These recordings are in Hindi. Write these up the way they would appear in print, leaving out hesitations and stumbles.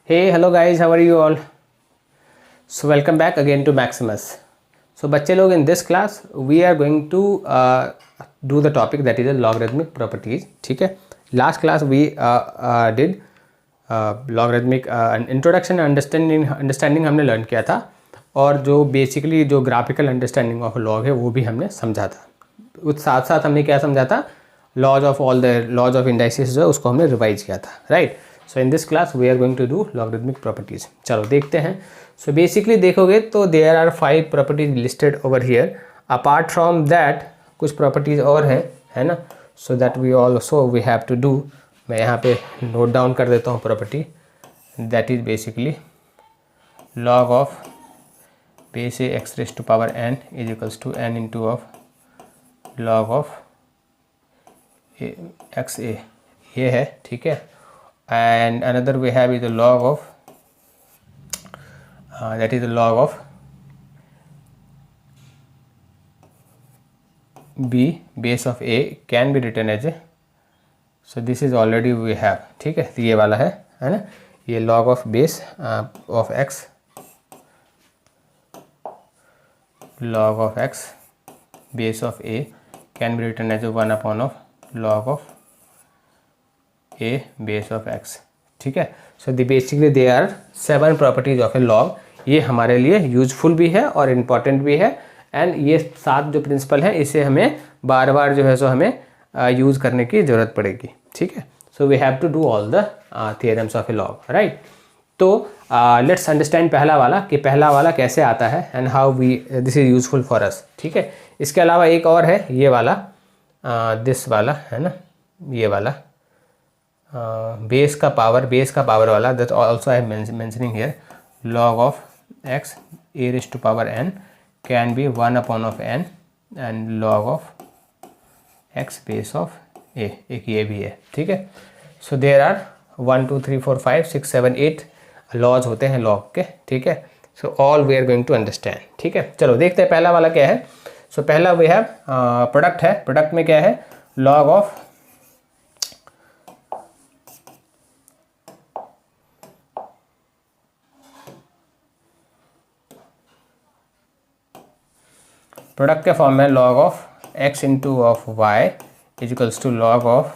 Hey, hello guys, how are you all? So welcome back again to Maximus. So बच्चे लोग, in this class we are going to do the topic that is the logarithmic properties. ठीक है, last class we did logarithmic introduction understanding हमने लर्न किया था, और जो बेसिकली जो ग्राफिकल अंडरस्टैंडिंग ऑफ लॉग है वो भी हमने समझा था। उस साथ साथ हमने क्या समझा था, laws of all the laws of indices जो है उसको हमने रिवाइज किया था, right. So in this class we are going to do logarithmic properties. चलो देखते हैं। सो बेसिकली देखोगे तो there are 5 properties listed over here. Apart from that कुछ प्रॉपर्टीज और है ना, so that we also we have to do. मैं यहाँ पे नोट डाउन कर देता हूँ property, that is basically log of base a x raised to power n is equals to n into of log of x a, ये है, ठीक है। And another we have is the log of that is the log of b base of a can be written as a, so this is already we have, ठीक है। तो ये वाला है ना, ये log of base of x, log of x base of a can be written as a 1 upon of log of a base of x, ठीक है। So the basically they are 7 properties of A log. ये हमारे लिए यूजफुल भी है और इम्पॉर्टेंट भी है, एंड ये 7 जो प्रिंसिपल है इसे हमें बार बार जो है सो हमें यूज़ करने की ज़रूरत पड़ेगी, ठीक है। So we have to do all the theorems of A log, right. तो लेट्स अंडरस्टैंड पहला वाला कि पहला वाला कैसे आता है and how we this is useful for us, ठीक है। इसके अलावा एक और है, ये वाला दिस वाला है ना, ये वाला बेस का पावर वाला, that also I am mentioning here. Log of x a raised to power n can be 1 upon of n and log of x base of a, एक ये भी है, ठीक है। सो देयर आर 1 2 3 4 5 6 7 8 लॉज होते हैं लॉग के, ठीक है। So all we are going to understand, ठीक है। चलो देखते हैं पहला वाला क्या है। सो पहला वी हैव प्रोडक्ट है। प्रोडक्ट में क्या है, लॉग ऑफ प्रोडक्ट के फॉर्म में log of x into of y is equals to log of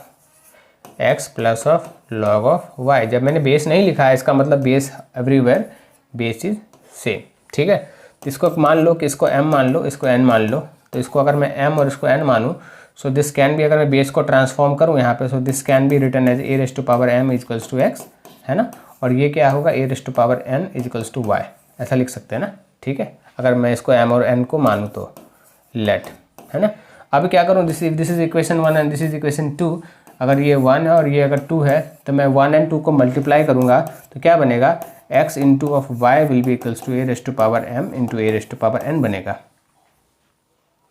x plus of log of y. जब मैंने बेस नहीं लिखा है इसका मतलब base everywhere base is same, ठीक है। तो इसको मान लो कि इसको m मान लो, इसको n मान लो। तो इसको अगर मैं m और इसको n मानूँ, सो दिस कैन बी, अगर मैं बेस को ट्रांसफॉर्म करूँ यहाँ पे, so this can be written as a raised to power m is equals to x, है ना। और ये क्या होगा, a raised to power n is equals to y, ऐसा लिख सकते हैं ना, ठीक है। अगर मैं इसको m और n को मानूँ तो लेट, है ना। अब क्या करूँ, this is equation 1 and this is equation 2। अगर ये 1 है और ये अगर 2 है तो मैं 1 एंड 2 को मल्टीप्लाई करूँगा तो क्या बनेगा, x into of y will be equals to a raised to power m into a raised to power n बनेगा।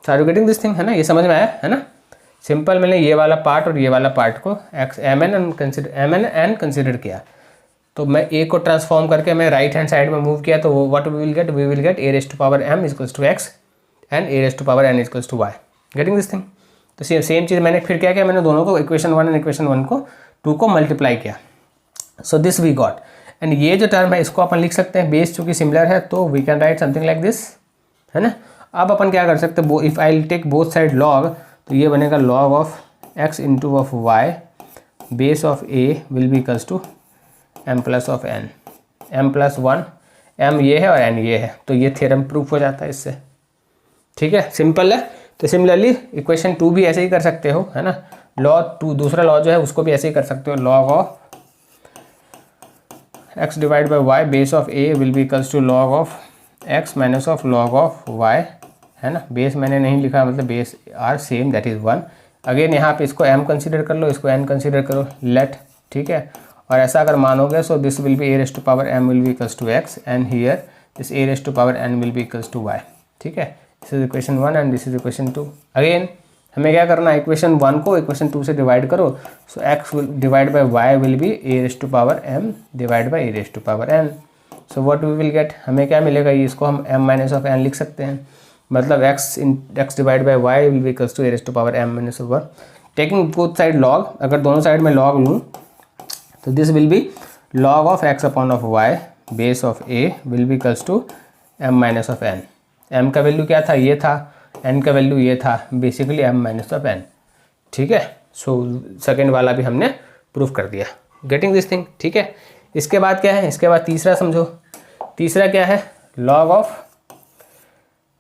Are you getting this thing, है ना। ये समझ में आया, है ना। सिंपल मैंने ये वाला पार्ट और ये वाला पार्ट को m n कंसिडर किया, तो मैं a को ट्रांसफॉर्म करके मैं राइट हैंड साइड में मूव किया, तो what we will get a raised to power m equals to x and a raised to power n equals to y। Getting this thing. तो सेम चीज़ मैंने फिर क्या किया, मैंने दोनों को इक्वेशन 1 एंड इक्वेशन 1 को 2 को मल्टीप्लाई किया, so this we got. And ये जो टर्म है इसको अपन लिख सकते हैं, बेस चूँकि सिमिलर है तो we can write something like this, है ना। अब अपन क्या कर सकते हैं, if I take both side log, तो ये बनेगा log of x into of y base of a will be equals to m plus of n, m plus 1, m ये है और एन ये है, तो ये थ्योरम प्रूफ हो जाता है इससे, ठीक है। सिंपल है। तो सिमिलरली इक्वेशन 2 भी ऐसे ही कर सकते हो, है ना। लॉ 2 दूसरा लॉ जो है उसको भी ऐसे ही कर सकते हो, log of x divide by y base of a will be equals to log of x minus of log of y, है ना। बेस मैंने नहीं लिखा, मतलब base are same, that is 1। Again यहाँ पे इसको m कंसिडर कर लो, इसको n कंसिडर करो, लेट, ठीक है। और ऐसा अगर मानोगे, so this will be a raised to power m will be equals to x and here this a raised to power n will be equals to y, ठीक है। This is equation 1 and this is equation 2। Again हमें क्या करना है, इक्वेशन 1 को इक्वेशन 2 से डिवाइड करो, so x divide by y will be a raised to power m divide by a raised to power n। So what we will get, हमें क्या मिलेगा, ये इसको हम m माइनस ऑफ n लिख सकते हैं, मतलब x divide by y will be equals to a raised to power m minus of 1। Taking both side log, अगर दोनों साइड में लॉग लूँ तो this will be log of x upon of y base of a will be equals to m minus of n। m का वैल्यू क्या था, ये था, n का वैल्यू ये था, basically m minus of n। ठीक है, सो सेकेंड वाला भी हमने प्रूफ कर दिया। गेटिंग दिस थिंग, ठीक है। इसके बाद क्या है, इसके बाद तीसरा समझो। तीसरा क्या है, log of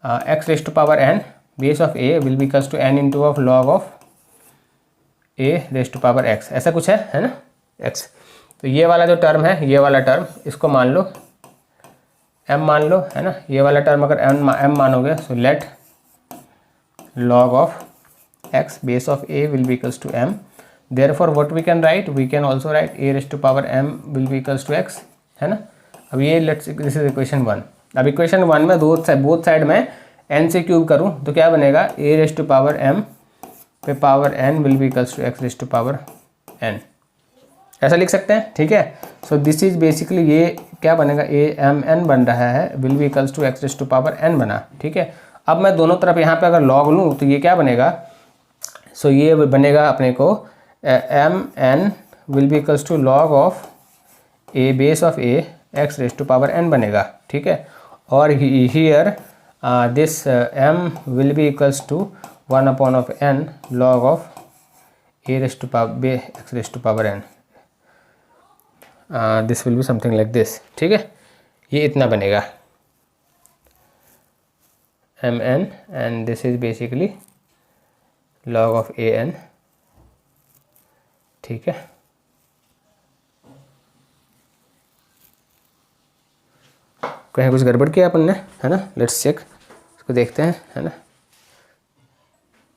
x raise to power n base of a will be equals to n into of log of a raise to power x, ऐसा कुछ है ना, x। तो ये वाला जो टर्म है, ये वाला टर्म, इसको मान लो m मान लो, है ना। ये वाला टर्म अगर m मानोगे, सो let log of x base of a will be equals to m, therefore what we can write, we can also write a raised to power m will be equals to x, है ना। अब ये लेट्स, दिस इज इक्वेशन 1। अब इक्वेशन 1 में बोथ साइड में n से क्यूब करूँ तो क्या बनेगा, a raise to power m पे power n will be equals to x raise to power n, ऐसा लिख सकते हैं, ठीक है। सो दिस इज बेसिकली, ये क्या बनेगा, a m n बन रहा है, will be equals to x raise to power n बना, ठीक है। अब मैं दोनों तरफ यहाँ पे अगर लॉग लूँ तो ये क्या बनेगा, सो ये बनेगा अपने को m n will be equals to log of a base of a x raise to power n बनेगा, ठीक है। और here this m will be equals to 1 upon of n log of a raise to power x raise to power n, this will be something like this, ठीक है। ये इतना बनेगा m n and this is basically log of a n, ठीक है। कहीं कुछ गड़बड़ किया अपन ने, है ना, लेट्स चेक, इसको देखते हैं, है ना,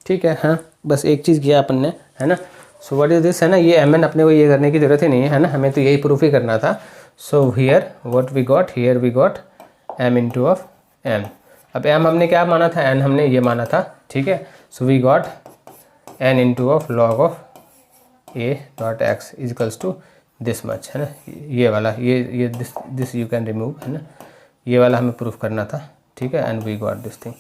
ठीक है। हाँ, बस एक चीज़ किया अपन ने, है ना। सो व्हाट इज दिस, है ना, ये एम एन अपने को ये करने की ज़रूरत ही नहीं है ना, हमें तो यही प्रूफ ही करना था। So here what we got, here we got m into of m। अब m हमने क्या माना था, n हमने ये माना था, ठीक है। So we got n into of log of a dot x equals to this much, है ना। ये वाला, ये दिस यू कैन रिमूव, है ना, ये वाला हमें प्रूफ करना था, ठीक है। And we got this thing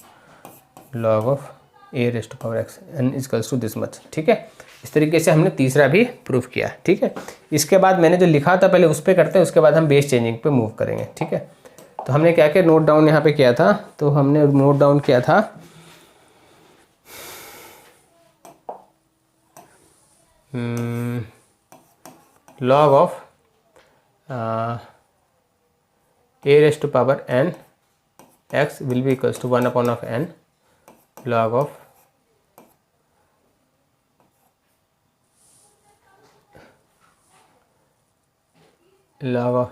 log of a raise to power x n equals to this much, ठीक है। इस तरीके से हमने तीसरा भी प्रूफ किया, ठीक है। इसके बाद मैंने जो लिखा था पहले उस पर करते हैं, उसके बाद हम बेस चेंजिंग पे मूव करेंगे, ठीक है। तो हमने क्या क्या नोट डाउन यहाँ पे किया था, तो हमने नोट डाउन किया था log of a raise to power n x will be equals to 1 upon of n log of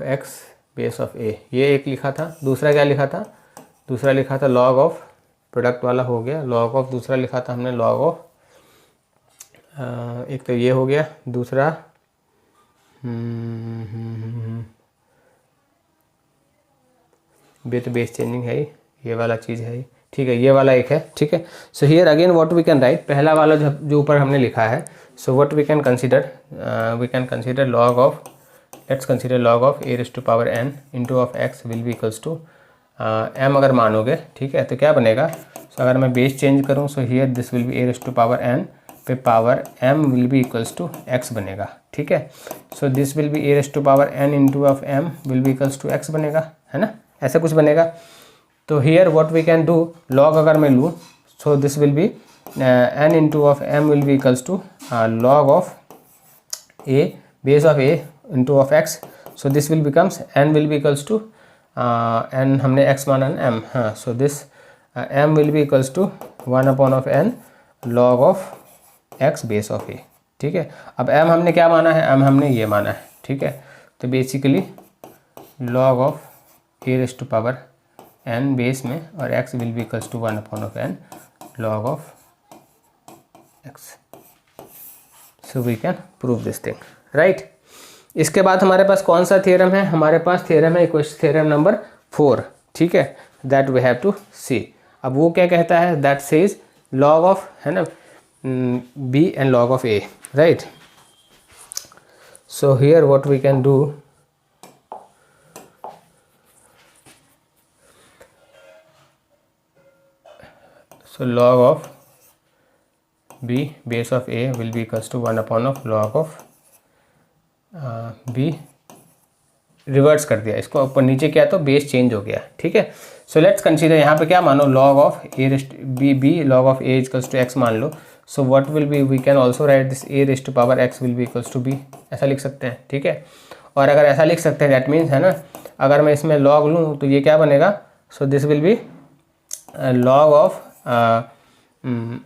x base of a, ये एक लिखा था। दूसरा क्या लिखा था, दूसरा लिखा था log ऑफ, प्रोडक्ट वाला हो गया, log ऑफ दूसरा लिखा था हमने log ऑफ, एक तो ये हो गया, दूसरा तो बेस चेंजिंग है ही, ये वाला चीज़ है ही, ठीक है, ये वाला एक है, ठीक है। So here again what we can write, पहला वाला जो ऊपर हमने लिखा है, so what we can consider log of, let's consider log of a raise to power n into of x will be equals to m अगर मानोगे, ठीक है, तो क्या बनेगा। सो अगर मैं बेस चेंज करूँ, so here this will be a raise to power n पे power m will be equals to x बनेगा, ठीक है। So this will be a raise to power n into of m will be equals to x बनेगा, है ना, ऐसा कुछ बनेगा। तो here what we can do, log अगर मैं लूँ, so this will be n into of m will be equals to log of a base of a into of x, so this will becomes n will be equals to n हमने x माना है m, हाँ, so this m will be equals to 1 upon of n log of x base of a, ठीक है। अब m हमने क्या माना है, m हमने ये माना है, ठीक है। तो basically log of a raise to power n base में, और x will be equals to 1 upon of n log of x, so we can prove this thing, right. इसके बाद हमारे पास कौन सा थ्योरम है, हमारे पास थ्योरम है थ्योरम नंबर 4, ठीक है, that we have to see. अब वो क्या कहता है, दैट सेज लॉग ऑफ, है ना, b and log of a, right. So here what we can do, so log of b base of a will be equals to 1 upon of log of b reverse कर दिया, इसको ऊपर नीचे किया तो बेस चेंज हो गया, ठीक है। सो लेट्स कंसीडर यहाँ पे क्या मानो log of a raised b log of a equals to x मान लो। So what will be, we can also write this a raised to power x will be equals to b, ऐसा लिख सकते हैं, ठीक है। और अगर ऐसा लिख सकते हैं दैट मीन्स है ना, अगर मैं इसमें log लूँ तो ये क्या बनेगा, so this will be log of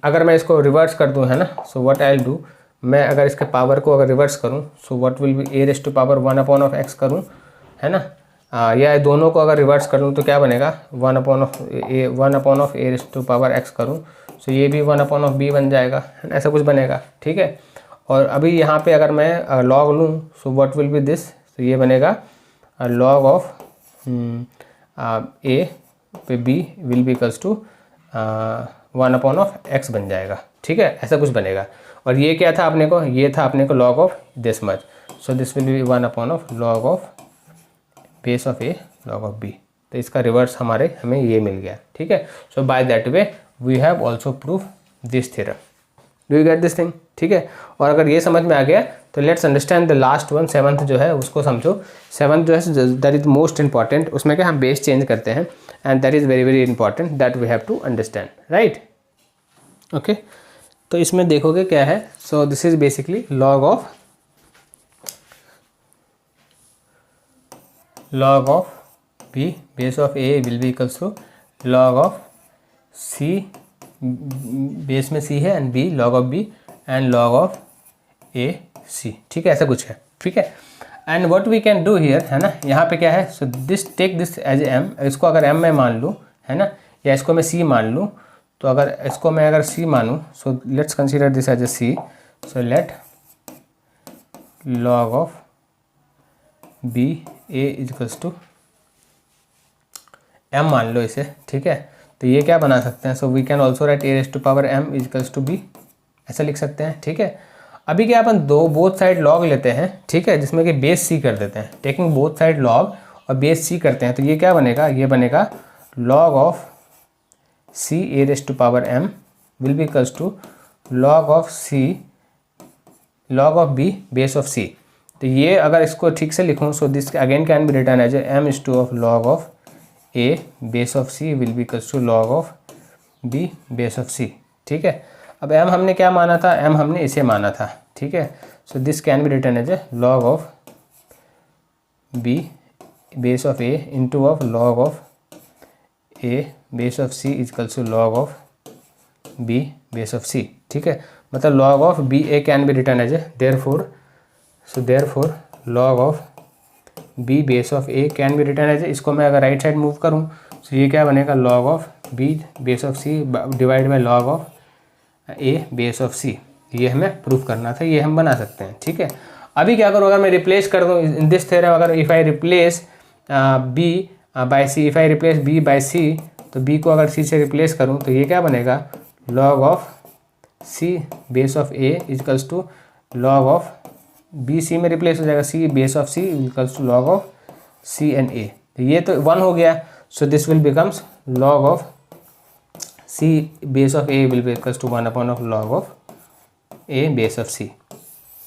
अगर मैं इसको रिवर्स कर दूँ है ना, so what I will do, मैं अगर इसके पावर को अगर रिवर्स करूँ so what will be a raised to power 1 upon of x करूँ है ना, या दोनों को अगर रिवर्स कर लूँ तो क्या बनेगा 1 upon of a raised to power x करूँ, सो ये भी 1 अपॉन ऑफ b बन जाएगा है ना, ऐसा कुछ बनेगा, ठीक है। और अभी यहाँ पे अगर मैं log लूँ so what will be this, तो ये बनेगा log ऑफ a पे b will be equals to 1 upon of x बन जाएगा, ठीक है, ऐसा कुछ बनेगा। और ये क्या था अपने को, ये था अपने को log of this much, so this will B 1 upon of log of base of a log of b, तो इसका रिवर्स हमें ये मिल गया, ठीक है। So by that way we have also prove this theorem, do you get this thing, ठीक है। और अगर ये समझ में आ गया तो let's understand the last one, seventh जो है उसको समझो। सेवंथ जो है दैट इज मोस्ट इंपॉर्टेंट, उसमें क्या हम बेस चेंज करते हैं and that is very very important that we have to understand, right, okay. तो इसमें देखोगे क्या है, so this is basically log of b base of a will be equals to log of c, base में c है and b log of b and log of a c, ठीक है, ऐसा कुछ है, ठीक है। And what we can do here है ना, यहाँ पे क्या है, so this take this as m, इसको अगर m मैं मान लूँ है ना, या इसको मैं c मान लूँ, तो अगर इसको मैं अगर c मानूँ, so let's consider this as a c, so let log of b a equals to m मान लो इसे, ठीक है। तो ये क्या बना सकते हैं, so we can also write a raised to power m equals to b, ऐसा लिख सकते हैं, ठीक है। अभी क्या अपन बोथ साइड log लेते हैं, ठीक है, जिसमें कि बेस c कर देते हैं, टेकिंग बोथ साइड log और बेस c करते हैं, तो ये क्या बनेगा, ये बनेगा log of c a raised to power m will be equals to log of c log of b base of c। तो ये अगर इसको ठीक से लिखूँ, so this again can be written as m is to of log of a base of c will be equals to log of b base of c, ठीक है। अब m हमने क्या माना था, m हमने इसे माना था, ठीक है। So this can be written as log of b base of a into of log of a base of c equals to log of b base of c, ठीक है। मतलब log of b a can be written as therefore, so therefore log of b base of a can be written as, इसको मैं अगर राइट साइड मूव करूँ तो ये क्या बनेगा log of b base of c divide by log of a base of c, ये हमें प्रूफ करना था, ये हम बना सकते हैं, ठीक है। अभी क्या करूँ, अगर मैं रिप्लेस कर दूँ इन दिस थ्योरम, अगर if I replace b by c, if I replace b by c, तो b को अगर c से रिप्लेस करूँ तो ये क्या बनेगा log of c base of a equals to log of b c में रिप्लेस हो जाएगा, c base of c equals to log of c and a, तो ये तो 1 हो गया, so this will becomes log of c base of a will be equals to 1 upon of log of a base of c,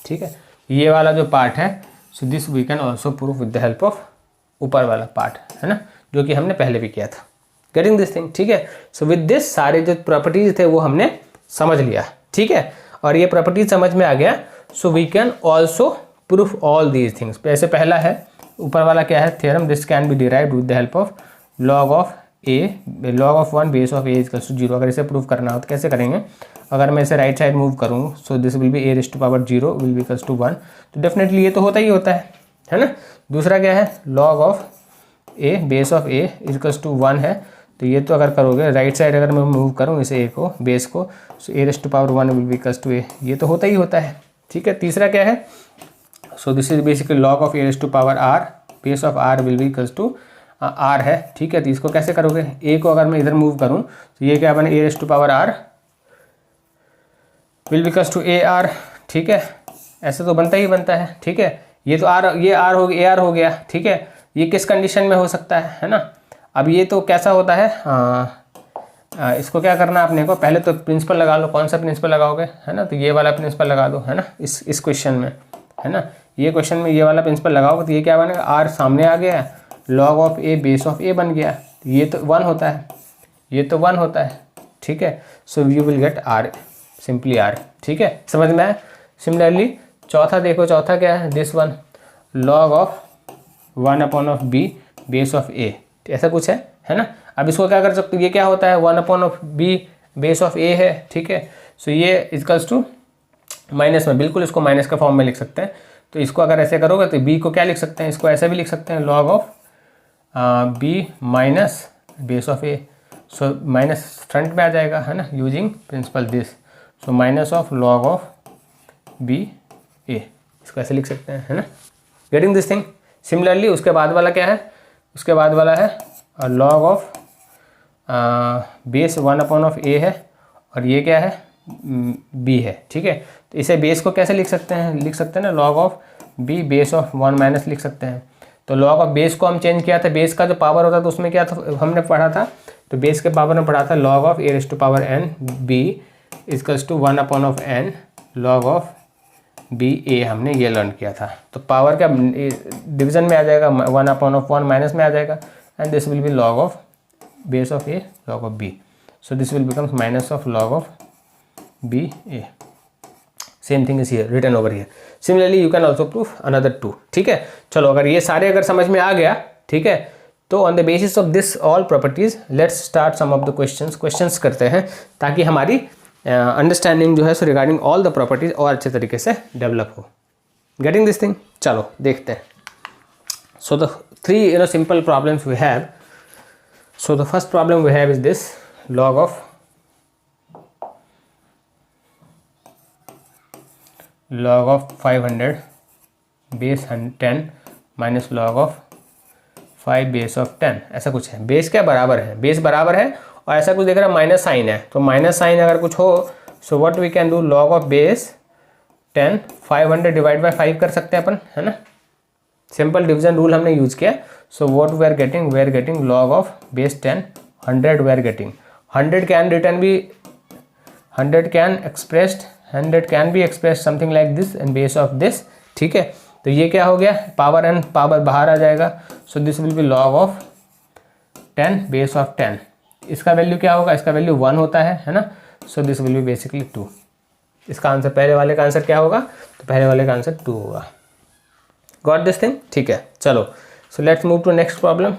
ठीक है। ये वाला जो पार्ट है, so this we can also prove with the help of ऊपर वाला पार्ट है ना, जो कि हमने पहले भी किया था, गेटिंग दिस थिंग, ठीक है। सो विद दिस सारे जो प्रॉपर्टीज थे वो हमने समझ लिया, ठीक है। और ये प्रॉपर्टीज समझ में आ गया, so we can also proof all these things. ऐसे पहला है ऊपर वाला क्या है, theorem this can be derived with the help of log of a log of 1 base of a equals to 0। अगर इसे प्रूफ करना हो तो कैसे करेंगे, अगर मैं इसे राइट साइड मूव करूँ, so this will be a raised to power 0 will be equals to 1, तो डेफिनेटली ये तो होता ही होता है ना। दूसरा क्या है, log of a base of a equals to 1 है, तो ये तो अगर करोगे राइट साइड अगर मैं मूव करूँ इसे a को बेस को, so a raised to power 1 will be equals to a, ये तो होता ही होता है, ठीक है। तीसरा क्या है, so this is basically log of a raised to power r base of r will be equals to r है, ठीक है। तो इसको कैसे करोगे, a को अगर मैं इधर मूव करूँ तो ये क्या बने a raised to power r will be equals to ar, ठीक है, ऐसे तो बनता ही बनता है, ठीक है। ये तो ये r हो गया, ar हो गया, ठीक है। ये किस कंडीशन में हो सकता है ना। अब ये तो कैसा होता है, इसको क्या करना आपने को, पहले तो प्रिंसिपल लगा लो, कौन सा प्रिंसिपल लगाओगे है ना, तो ये वाला प्रिंसिपल लगा दो है ना, इस क्वेश्चन में है ना, ये क्वेश्चन में ये वाला प्रिंसिपल लगाओगे तो ये क्या बनेगा, आर सामने आ गया, log of a base of a बन गया, ये तो 1 होता है, ये तो 1 होता है, ठीक है। So you will get R, simply R, ठीक है, समझ में आया। सिमिलरली चौथा देखो, चौथा क्या है, this one, log of 1 upon of B base of a, ऐसा कुछ है ना। अब इसको क्या कर सकते हो, ये क्या होता है, 1 upon of B base of a है, ठीक है। सो ये इक्वल्स टू माइनस में, बिल्कुल इसको माइनस का फॉर्म में लिख सकते हैं। तो इसको अगर ऐसे करोगे तो बी को क्या लिख सकते हैं, इसको ऐसे भी लिख सकते हैं, log of b minus base of a. So minus front में आ जाएगा, है ना, using principle this. So minus of log of b a, इसको ऐसे लिख सकते हैं, है ना, गेटिंग दिस थिंग। सिमिलरली उसके बाद वाला क्या है, उसके बाद वाला है log of base 1 upon of a है, और ये क्या है, बी है, ठीक है। तो इसे बेस को कैसे लिख सकते हैं, लिख सकते हैं ना, log of B base of 1 minus लिख सकते हैं। तो लॉग ऑफ बेस को हम चेंज किया था, बेस का जो पावर होता था उसमें क्या था, हमने पढ़ा था, तो बेस के पावर में पढ़ा था log of a raise to power n b equals to 1 upon of n log of b a, हमने ये लर्न किया था। तो पावर का डिवीजन में आ जाएगा, 1 अपॉन ऑफ 1 माइनस में आ जाएगा, and this will be log of base of A log of B. So this will becomes minus of log of b a. Same thing is here written over here. Similarly you can also prove another 2, ठीक है। चलो अगर ये सारे अगर समझ में आ गया, ठीक है, तो on the basis of this all properties let's start some of the questions करते हैं, ताकि हमारी अंडरस्टैंडिंग जो है सो रिगार्डिंग ऑल द प्रॉपर्टीज और अच्छे तरीके से डेवलप हो। गेटिंग दिस थिंग, चलो देखते हैं। So the 3 simple problems we have. So the first problem we have is this, log of 500 base 10 minus log of 5 base of 10, ऐसा कुछ है। बेस क्या बराबर है, बेस बराबर है, और ऐसा कुछ देख रहा है माइनस साइन है, तो माइनस साइन अगर कुछ हो, so what we can do, log of base 10 500 divide by 5 कर सकते हैं अपन, है ना, सिंपल डिवीजन रूल हमने यूज किया। So what we are getting log of base 10 100 we are getting 100 can be expressed something like this and base of this, ठीक है। तो ये क्या हो गया, पावर एंड पावर बाहर आ जाएगा, so this will be log of 10 base of 10। इसका वैल्यू क्या होगा, इसका वैल्यू 1 होता है ना, so this will be basically 2। इसका आंसर, पहले वाले का आंसर क्या होगा, तो पहले वाले का आंसर 2 होगा। गॉट दिस थिंग, ठीक है। चलो so let's move to next problem.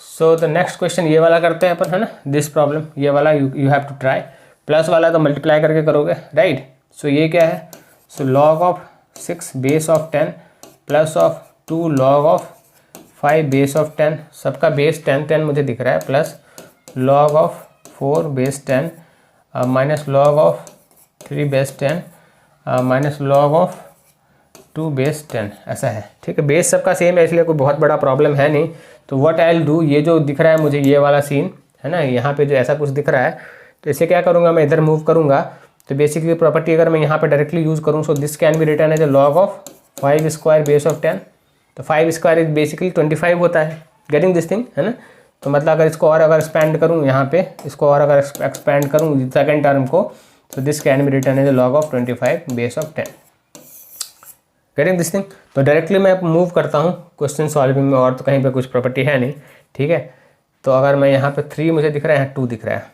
So the next question ये वाला करते हैं अपन, है ना, दिस प्रॉब्लम, ये वाला you have to try. Plus वाला तो मल्टीप्लाई करके करोगे, राइट। सो ये क्या है, सो log of 6 base of 10 plus of 2 log of 5 base of 10, सबका बेस 10 मुझे दिख रहा है, plus log of 4 base 10 minus log of 3 base 10 minus log of 2 base 10, ऐसा है, ठीक है। बेस सबका सेम है, इसलिए कोई बहुत बड़ा प्रॉब्लम है नहीं। तो व्हाट आई विल डू, ये जो दिख रहा है मुझे, ये वाला सीन है ना, यहाँ पे जो ऐसा कुछ दिख रहा है, तो इसे क्या करूँगा, मैं इधर मूव करूँगा। तो बेसिकली प्रॉपर्टी अगर मैं यहाँ पे डायरेक्टली यूज़ करूँ, so this can be written as a log of 5 square base of 10। तो 5 स्क्वायर इज बेसिकली 25 होता है, गेटिंग दिस थिंग, है ना। तो मतलब अगर इसको और अगर एक्सपैंड करूँ यहाँ पे, इसको और अगर एक्सपैंड करूँ सेकेंड टर्म को, तो this can be written as a log of 25 base of 10, getting this thing. तो डायरेक्टली मैं मूव करता हूँ क्वेश्चन सॉल्विंग में, और तो कहीं पे कुछ प्रॉपर्टी है नहीं, ठीक है। तो अगर मैं यहाँ पे 3 मुझे दिख रहा है, 2 दिख रहा है,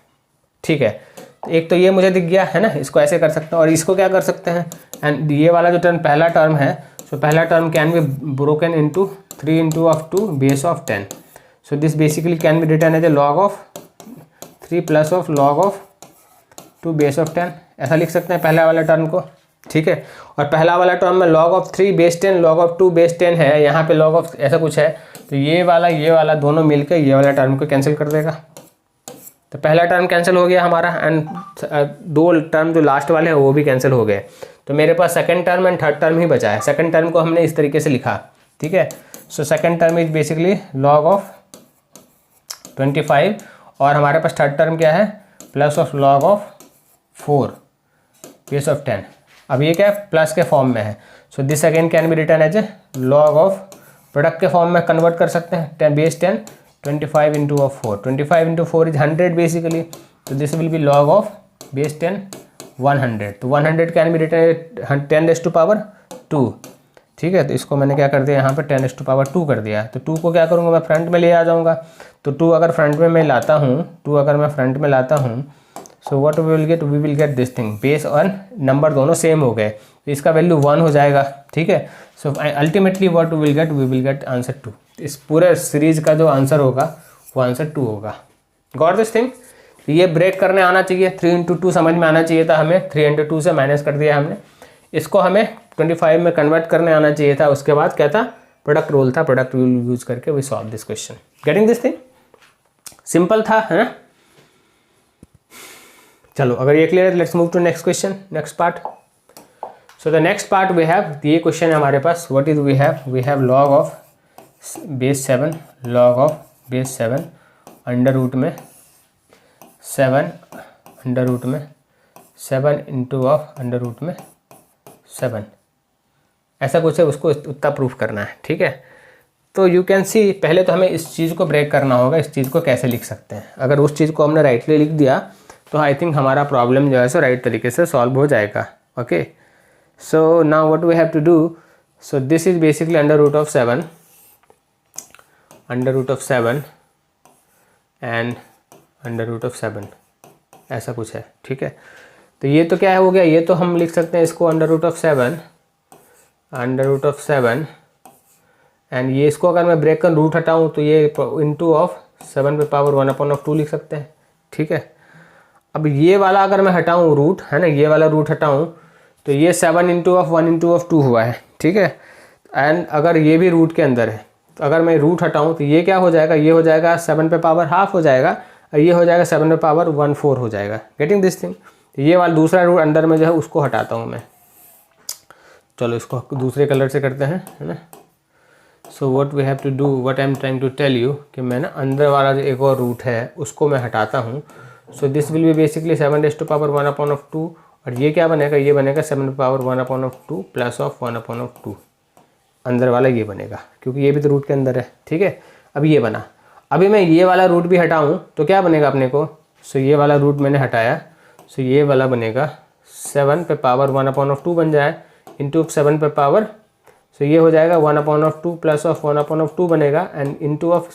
ठीक है। तो एक तो ये मुझे दिख गया है ना, इसको ऐसे कर सकते हैं, और इसको क्या कर सकते हैं, एंड ये वाला जो टर्म पहला टर्म है, सो पहला term can be broken into 3 into of 2 base of 10। So this basically can be written as a log of 3 plus of log of 2 base of 10, ऐसा लिख सकते हैं पहला वाला टर्म को, ठीक है। और पहला वाला टर्म में log of 3 base 10 log of 2 base 10 है, यहाँ पे log ऑफ ऐसा कुछ है, तो ये वाला दोनों मिलकर ये वाला टर्म को कैंसिल कर देगा। तो पहला टर्म कैंसिल हो गया हमारा, एंड 2 टर्म जो लास्ट वाले हैं वो भी कैंसिल हो गए। तो मेरे पास second term and third term ही बचा है। सेकंड टर्म को हमने इस तरीके से लिखा, ठीक है। So second term is basically log of 25, और हमारे पास थर्ड टर्म क्या है, plus of log of 4 base of 10। अब ये क्या है, प्लस के फॉर्म में है, so this again can be written as a log of, product के फॉर्म में कन्वर्ट कर सकते हैं, 10 base 10 25 into of 4, 25 into 4 is 100 basically. तो this will be log of base 10 100। तो 100 can be written 10 raise to power 2, ठीक है। तो इसको मैंने क्या कर दिया यहाँ पे 10⁻² कर दिया। तो 2 को क्या करूँगा मैं फ्रंट में ले आ जाऊँगा। तो 2 अगर फ्रंट में मैं लाता हूँ, 2 अगर मैं फ्रंट में लाता हूँ, so what we will get this thing base on number दोनों सेम हो गए, तो इसका वैल्यू 1 हो जाएगा। ठीक है। So ultimately what we will get answer 2। इस पूरे सीरीज का जो आंसर होगा वो आंसर 2 होगा। Got this thing. ये ब्रेक करने आना चाहिए, 3 × 2 समझ में आना चाहिए था हमें, 3 × 2 से माइनस कर दिया हमने। इसको हमें 25 में कन्वर्ट करने आना चाहिए था। उसके बाद क्या था, प्रोडक्ट रूल था, प्रोडक्ट रूल यूज करके we solve this question. Getting this thing, simple था, है ना। चलो अगर ये क्लियर है, let's move to next question, next part. So the next part we have, ये क्वेश्चन है हमारे पास, what is we have log of base 7, log of base 7 under root में 7 अंडर रूट में 7 इंटू ऑफ अंडर रूट में 7, ऐसा कुछ है, उसको उतना प्रूफ करना है। ठीक है। तो यू कैन सी, पहले तो हमें इस चीज़ को ब्रेक करना होगा, इस चीज़ को कैसे लिख सकते हैं। अगर उस चीज़ को हमने राइटली लिख दिया तो आई थिंक हमारा प्रॉब्लम जो है सो राइट तरीके से सॉल्व हो जाएगा। Okay. So now what we have to do, so this is basically under root of 7 and under root of 7, ऐसा कुछ है। ठीक है। तो ये तो क्या हो गया, ये तो हम लिख सकते हैं इसको अंडर रूट ऑफ 7 एंड ये इसको अगर मैं ब्रेक कर रूट हटाऊँ तो ये इंटू ऑफ 7 पे पावर 1/2 लिख सकते हैं। ठीक है। अब ये वाला अगर मैं हटाऊँ रूट, है ना, ये वाला रूट हटाऊँ तो ये 7 इंटू ऑफ 1 इंटू ऑफ 2 हुआ है। ठीक है। एंड अगर ये भी रूट के अंदर है तो अगर मैं रूट हटाऊँ तो ये क्या हो जाएगा, ये हो जाएगा 7 पे पावर हाफ हो जाएगा, और ये हो जाएगा 7 पे पावर 1/4 हो जाएगा। Getting this thing. ये वाला दूसरा रूट अंदर में जो है उसको हटाता हूँ मैं। चलो इसको दूसरे कलर से करते हैं, है ना। So what we have to do, what I am trying to tell you, कि मैं ना अंदर वाला जो एक और रूट है उसको मैं हटाता हूँ। सो दिस विल बी बेसिकली 7⁻1/2, और ये क्या बनेगा, ये बनेगा 7⁻1/2 प्लस ऑफ 1/2, अंदर वाला ये बनेगा, क्योंकि ये भी तो रूट के अंदर है। ठीक है। अब ये बना, अभी मैं ये वाला रूट भी हटाऊँ तो क्या बनेगा अपने को, सो ये वाला रूट मैंने हटाया, सो ये वाला बनेगा 7 पे पावर 1/2 बन जाए इंटू 7 पे पावर, सो ये हो जाएगा 1/2 प्लस ऑफ 1/2 बनेगा, and into of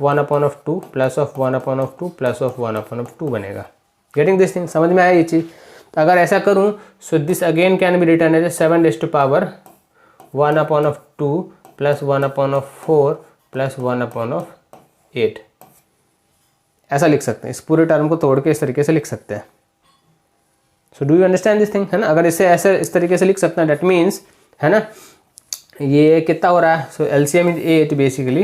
1/2 plus of 1/2 plus of 1/2 बनेगा। गेटिंग दिस थिंग, समझ में आया ये चीज़। तो अगर ऐसा करूँ, so this again can be written as 7⁻1/2 plus 1/4 plus 1/8, ऐसा लिख सकते हैं। इस पूरे टर्म को तोड़ के इस तरीके से लिख सकते हैं। सो do you understand this thing, है ना। अगर इसे ऐसे इस तरीके से लिख सकते हैं, डेट मीन्स, है ना, ये कितना हो रहा है, सो LCM is 8 basically,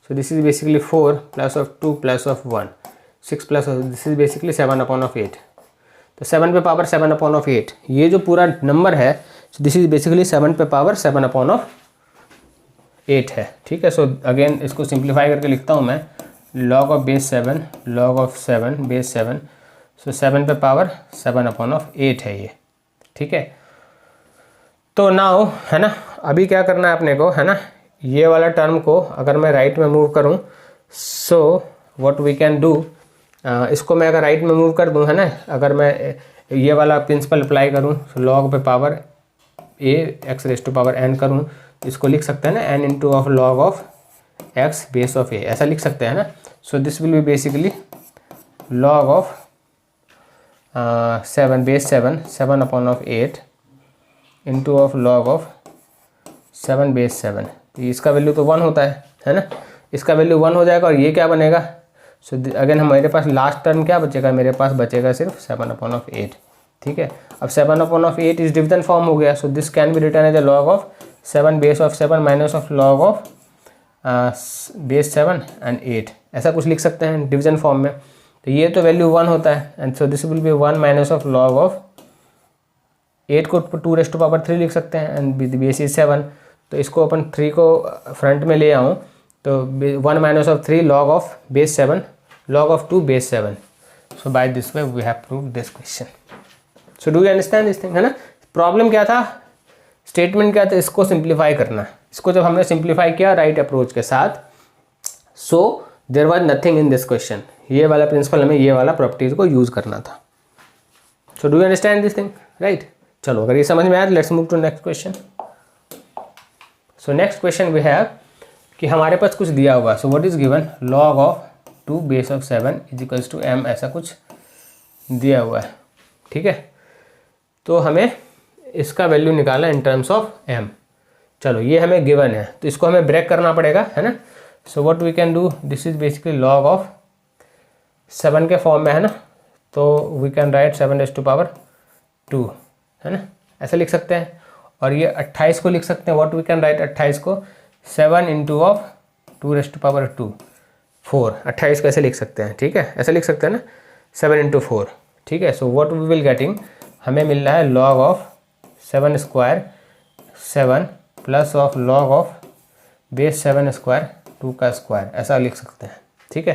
so this is basically 4 plus of 2 plus of 1 6 plus of this is basically 7/8। तो 7 पे पावर 7/8, ये जो पूरा नंबर है, सो दिस इज बेसिकली 7 पे पावर 7/8 है। ठीक है। सो अगेन इसको सिंप्लीफाई करके लिखता हूँ मैं, log of base 7 log of 7 base 7, सो 7 पे पावर 7/8 है ये। ठीक है। तो नाउ, है ना, अभी क्या करना है अपने को, है ना, ये वाला टर्म को अगर मैं राइट में मूव करूँ, so what we can do, इसको मैं अगर राइट में मूव कर दूँ, है ना, अगर मैं ये वाला प्रिंसिपल अप्लाई करूँ, log पे power a x raise to power n करूँ, इसको लिख सकते हैं ना n into of log of x base of a, ऐसा लिख सकते हैं ना। So this will be basically log of 7 base 7/8 into of log of 7 base 7, इसका वैल्यू तो 1 होता है ना, इसका वैल्यू 1 हो जाएगा, और ये क्या बनेगा, सो अगेन हमारे पास लास्ट टर्म क्या बचेगा, मेरे पास बचेगा सिर्फ 7/8। ठीक है। अब 7/8 इस डिवीजन फॉर्म हो गया, so this can be written as a log of 7 base of 7 minus of log of base 7 and 8, ऐसा कुछ लिख सकते हैं डिवीजन फॉर्म में। तो ये तो वैल्यू 1 होता है, and so this will B 1 minus of log of 8 को 2 रेज़ टू पावर 3 लिख सकते हैं, एंड बेस इज 7, तो इसको अपन 3 को फ्रंट में ले आऊँ तो 1 minus of 3 log of base 7 log of 2 base 7। So by this way we have proved this question. So do you understand this thing, है ना। प्रॉब्लम क्या था, स्टेटमेंट क्या था, इसको सिंप्लीफाई करना। इसको जब हमने सिंप्लीफाई किया राइट अप्रोच के साथ, so there was nothing in this question, ये वाला प्रिंसिपल हमें ये वाला प्रॉपर्टीज को यूज करना था। So do you understand this thing, right. चलो अगर ये समझ में आया, let's move to next question. So next question we have कि हमारे पास कुछ दिया हुआ है। So what is given, log of 2 base of 7 is equals to m, ऐसा कुछ दिया हुआ है। ठीक है, तो हमें इसका वैल्यू निकालना इन टर्म्स ऑफ m। चलो ये हमें गिवन है तो इसको हमें ब्रेक करना पड़ेगा, है ना। So what we can do, this is basically log of 7 के फॉर्म में, है ना, तो वी कैन राइट 7⁻², है ना, ऐसा लिख सकते हैं। और ये 28 को लिख सकते हैं, व्हाट वी कैन राइट 28 को 7 इंटू ऑफ 2⁻², 4। 28 को ऐसे लिख सकते हैं, ठीक है, ऐसे लिख सकते हैं ना, 7 इंटू 4। ठीक है, so what we will getting, हमें मिल रहा है log of 7² 7 plus of log of base 7² 2 का स्क्वायर, ऐसा लिख सकते हैं। ठीक है,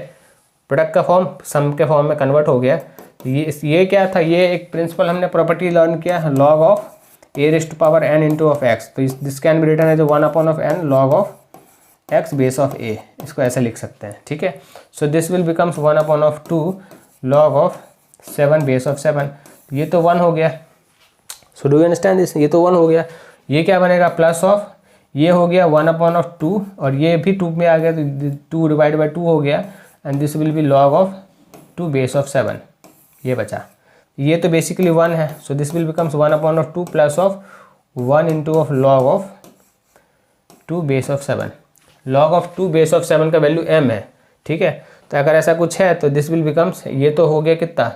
प्रोडक्ट का फॉर्म सम के फॉर्म में कन्वर्ट हो गया। ये क्या था, ये एक प्रिंसिपल हमने प्रॉपर्टी लर्न किया, log of a⁻n into of x। तो this can be written as 1/n log of x base of a, इसको ऐसे लिख सकते हैं। ठीक है, so this will becomes 1/2 log of 7 base of 7। ये तो 1 हो गया। So do you understand this, ये तो 1 हो गया। ये क्या बनेगा, प्लस ऑफ ये हो गया 1/2 और ये भी 2 में आ गया तो 2 डिवाइड बाई 2 हो गया and this will be log of 2 base of 7, ये बचा। ये तो बेसिकली 1 है, so this will becomes 1/2 plus of 1 into of log of 2 base of 7। log of 2 base of 7 का वैल्यू m है। ठीक है, तो अगर ऐसा कुछ है तो दिस विल बिकम्स, ये तो हो गया कितना,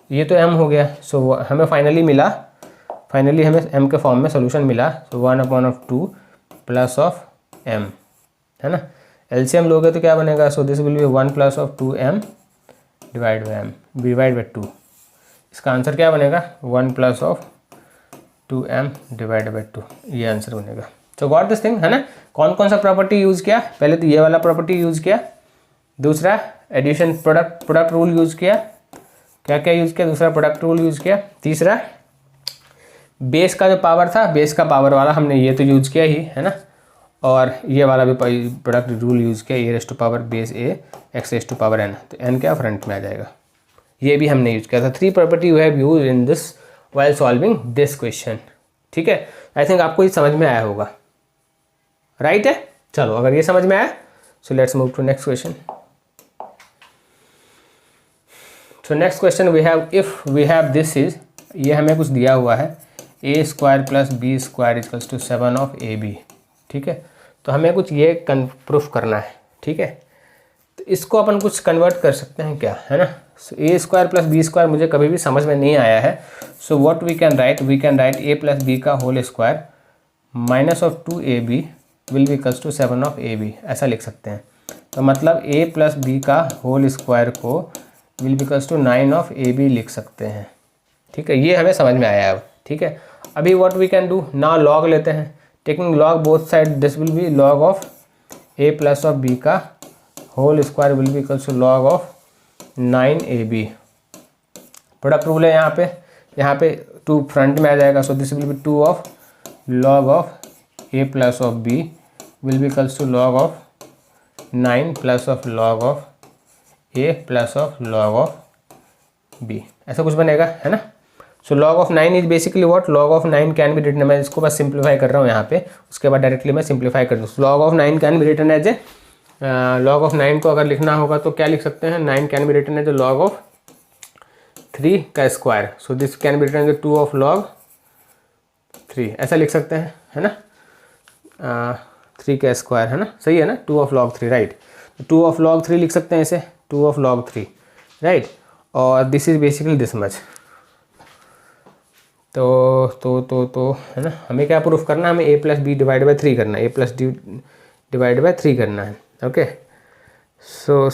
ये तो m हो गया। सो हमें फाइनली हमें m के फॉर्म में सोल्यूशन मिला। सो 1/2 प्लस ऑफ m, है ना, एलसीएम लोगे तो क्या बनेगा, so this will B 1 plus of 2m divide by 2। इसका आंसर क्या बनेगा, 1 plus of 2m divide by 2, ये आंसर बनेगा। सो गॉट दिस थिंग, है ना। कौन कौन सा प्रॉपर्टी यूज़ किया, पहले तो ये वाला प्रॉपर्टी यूज़ किया, दूसरा एडिशन प्रोडक्ट रूल यूज़ किया, क्या क्या यूज़ किया, दूसरा प्रोडक्ट रूल यूज़ किया, तीसरा बेस का जो पावर था, बेस का पावर वाला हमने ये तो यूज़ किया ही, है ना, और ये वाला भी प्रोडक्ट रूल यूज़ किया, a⁻ बेस a x⁻n, तो n क्या फ्रंट में आ जाएगा, ये भी हमने यूज़ किया था। 3 property you have use in this while solving this question. ठीक है, आई थिंक आपको ये समझ में आया होगा, राइट है। चलो अगर ये समझ में आया, so let's move to next question. So next question we have, if we have this is, ये हमें कुछ दिया हुआ है a² plus b² equals to 7 of ab। ठीक है, तो हमें कुछ ये प्रूफ करना है। ठीक है, तो इसको अपन कुछ कन्वर्ट कर सकते हैं क्या, है ना। सो a² प्लस b² मुझे कभी भी समझ में नहीं आया है। So what we can write a plus b का whole square minus of 2ab will be equals to 7 of ab, ऐसा लिख सकते हैं। तो मतलब a प्लस b का होल स्क्वायर को will be equals to 9 of ab लिख सकते हैं। ठीक है, ये हमें समझ में आया अब। ठीक है, अभी व्हाट वी कैन डू, ना लॉग लेते हैं, taking log both side, this will be log of a plus of b का whole square will be equals to log of 9ab। Product rule है यहाँ पे 2 फ्रंट में आ जाएगा, so this will be 2 of log of a plus of b will be equals to log of 9 plus of log of a plus of log of b, ऐसा कुछ बनेगा, है ना। So log of 9 is basically what, log of 9 can be written, मैं इसको बस सिंप्लीफाई कर रहा हूँ यहाँ पे, उसके बाद डायरेक्टली मैं सिंप्लीफाई कर दूँ। log of 9 can be written as a, log of 9 को अगर लिखना होगा तो क्या लिख सकते हैं, 9 can be written as a log of 3 का square. So this can be written as 2 of log 3, ऐसा लिख सकते हैं, है ना, 3 का स्क्वायर, है ना, सही है ना, 2 of log 3, right. 2 of log 3 लिख सकते हैं इसे, 2 ऑफ log 3, राइट। और this is basically this much. तो है ना, हमें क्या प्रूफ करना है, हमें a plus b divide by 3 करना है, a plus d divide by 3 करना है। Okay, so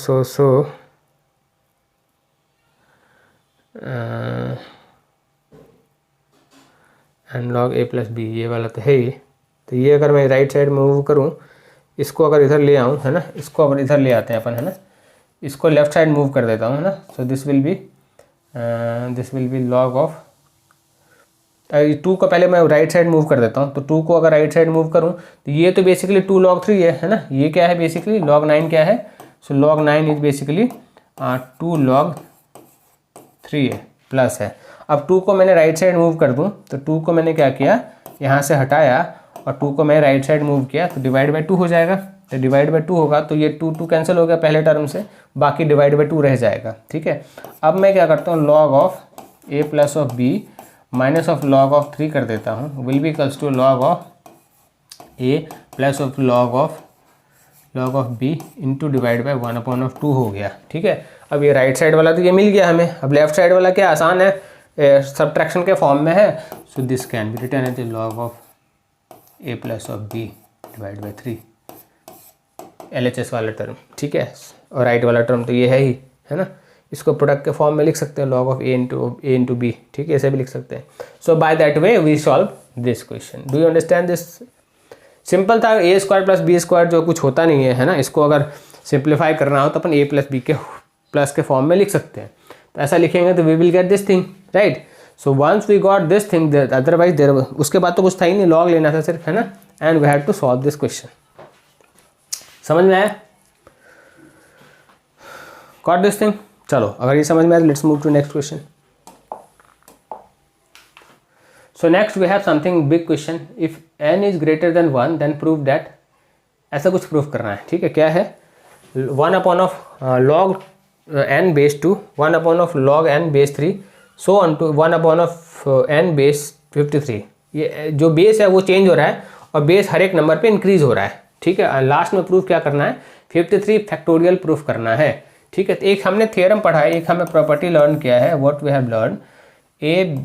and log a plus b, ये वाला तो है ही। तो ये अगर मैं राइट साइड में मूव करूँ, इसको अगर इधर ले आऊँ, है ना, इसको अगर इधर ले आते हैं अपन, है ना, इसको लेफ्ट साइड मूव कर देता हूँ, है ना। So this will be log of 2 को पहले मैं राइट साइड मूव कर देता हूँ, तो 2 को अगर राइट साइड मूव करूँ तो ये तो बेसिकली 2 log 3 है ना, ये क्या है बेसिकली log 9 क्या है, सो log 9 इज बेसिकली 2 log 3 है, प्लस है। अब 2 को मैंने राइट साइड मूव कर दूँ, तो 2 को मैंने क्या किया, यहाँ से हटाया और 2 को मैं राइट साइड मूव किया तो डिवाइड बाई 2 हो जाएगा। तो डिवाइड बाई 2 होगा तो ये 2 कैंसिल हो गया पहले टर्म से, बाकी डिवाइड बाई 2 रह जाएगा। ठीक है, अब मैं क्या करता हूँ, log of a plus of b minus of log of 3 कर देता हूँ, will be equals to log of a plus of log of b into divide by 1/2 हो गया। ठीक है, अब ये राइट साइड वाला तो ये मिल गया हमें, अब लेफ्ट साइड वाला क्या आसान है, सब्ट्रैक्शन के फॉर्म में है। So this can be written as log of a plus of b divide by 3, LHS वाला टर्म। ठीक है, और राइट वाला टर्म तो ये है ही, है ना। इसको प्रोडक्ट के फॉर्म में लिख सकते हैं, log of a into b। ठीक है, ऐसे भी लिख सकते हैं। So by that way we solve this question. Do you understand this? Simple था, a square plus b square जो कुछ होता नहीं है, है ना। इसको अगर सिंप्लीफाई करना हो तो अपन a प्लस b के प्लस के फॉर्म में लिख सकते हैं। तो ऐसा लिखेंगे तो we will get this thing, right. So once we got this thing, otherwise there, उसके बाद तो कुछ था ही नहीं, लॉग लेना था सिर्फ, है ना। And we have to solve this question. समझ में आया? Got this thing? चलो, अगर ये समझ में आया, let's move to next question. So next we have something big question. If n is greater than 1 then prove that, ऐसा कुछ प्रूफ करना है। ठीक है, क्या है, 1/log n base 2, 1/log n base 3, so on to 1/n base 53। ये जो बेस है वो चेंज हो रहा है और बेस हर एक नंबर पे इंक्रीज हो रहा है। ठीक है, लास्ट में प्रूफ क्या करना है, 53 फैक्टोरियल प्रूफ करना है। ठीक है, तो एक हमने थ्योरम पढ़ा है, एक हमें प्रॉपर्टी लर्न किया है। What we have learn, a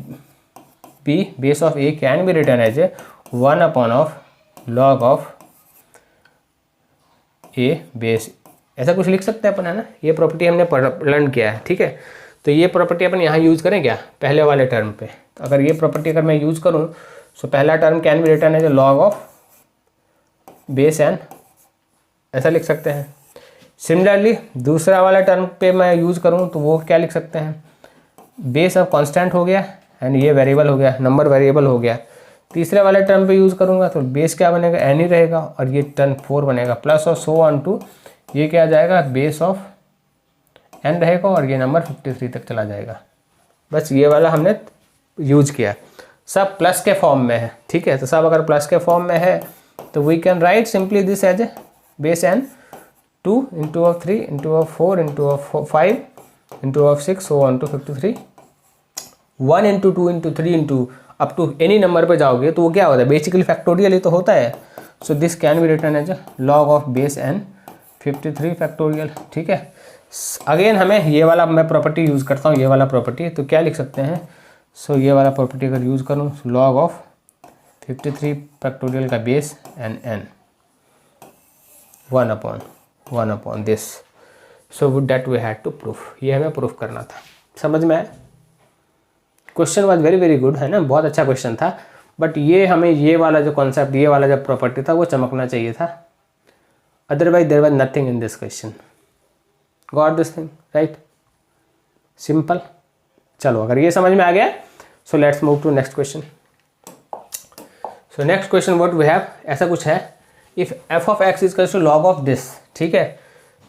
b base of a can be written as a 1/log of a base, ऐसा कुछ लिख सकते हैं अपन, है ना। ये प्रॉपर्टी हमने लर्न किया है। ठीक है, तो ये प्रॉपर्टी अपन यहाँ यूज़ करें क्या, पहले वाले टर्म पे। तो अगर ये प्रॉपर्टी अगर मैं यूज़ करूँ, सो पहला term can be written as a log of base n, ऐसा लिख सकते हैं। सिमिलरली दूसरा वाला टर्म पे मैं यूज़ करूँ तो वो क्या लिख सकते हैं, बेस अब कांस्टेंट हो गया एंड ये वेरिएबल हो गया, नंबर वेरिएबल हो गया। तीसरे वाले टर्म पे यूज़ करूँगा तो बेस क्या बनेगा, n ही रहेगा और ये टर्म 4 बनेगा, प्लस और सो ऑन टू ये क्या आ जाएगा, बेस ऑफ n रहेगा और ये नंबर 53 तक चला जाएगा। बस ये वाला हमने यूज किया, सब प्लस के फॉर्म में है। ठीक है, तो सब अगर प्लस के फॉर्म में है तो we can write simply this as a base n 2 into of 3 into of 4 into of 5 into of 6 so on to 53, 1 into 2 into 3 into up to any number पे जाओगे तो वो क्या होता है, बेसिकली फैक्टोरियल ही तो होता है। So this can be written as log of base n 53 factorial. ठीक है, अगेन हमें ये वाला मैं प्रॉपर्टी यूज़ करता हूँ, ये वाला प्रॉपर्टी, तो क्या लिख सकते हैं, सो ये वाला प्रॉपर्टी अगर यूज़ करूँ, लॉग ऑफ 53 फैक्टोरियल का base n n 1/1 this. So that we had to proof, ये हमें प्रूफ करना था। समझ में आया? Question was very very good, है ना, बहुत अच्छा क्वेश्चन था। बट ये हमें ये वाला जो कॉन्सेप्ट, ये वाला जो प्रॉपर्टी था वो चमकना चाहिए था, otherwise there was nothing in this question. Got this thing, right? Simple. चलो, अगर ये समझ में आ गया, so let's move to next question. So next question what we have, ऐसा कुछ है, if f of x is to log of this. ठीक है,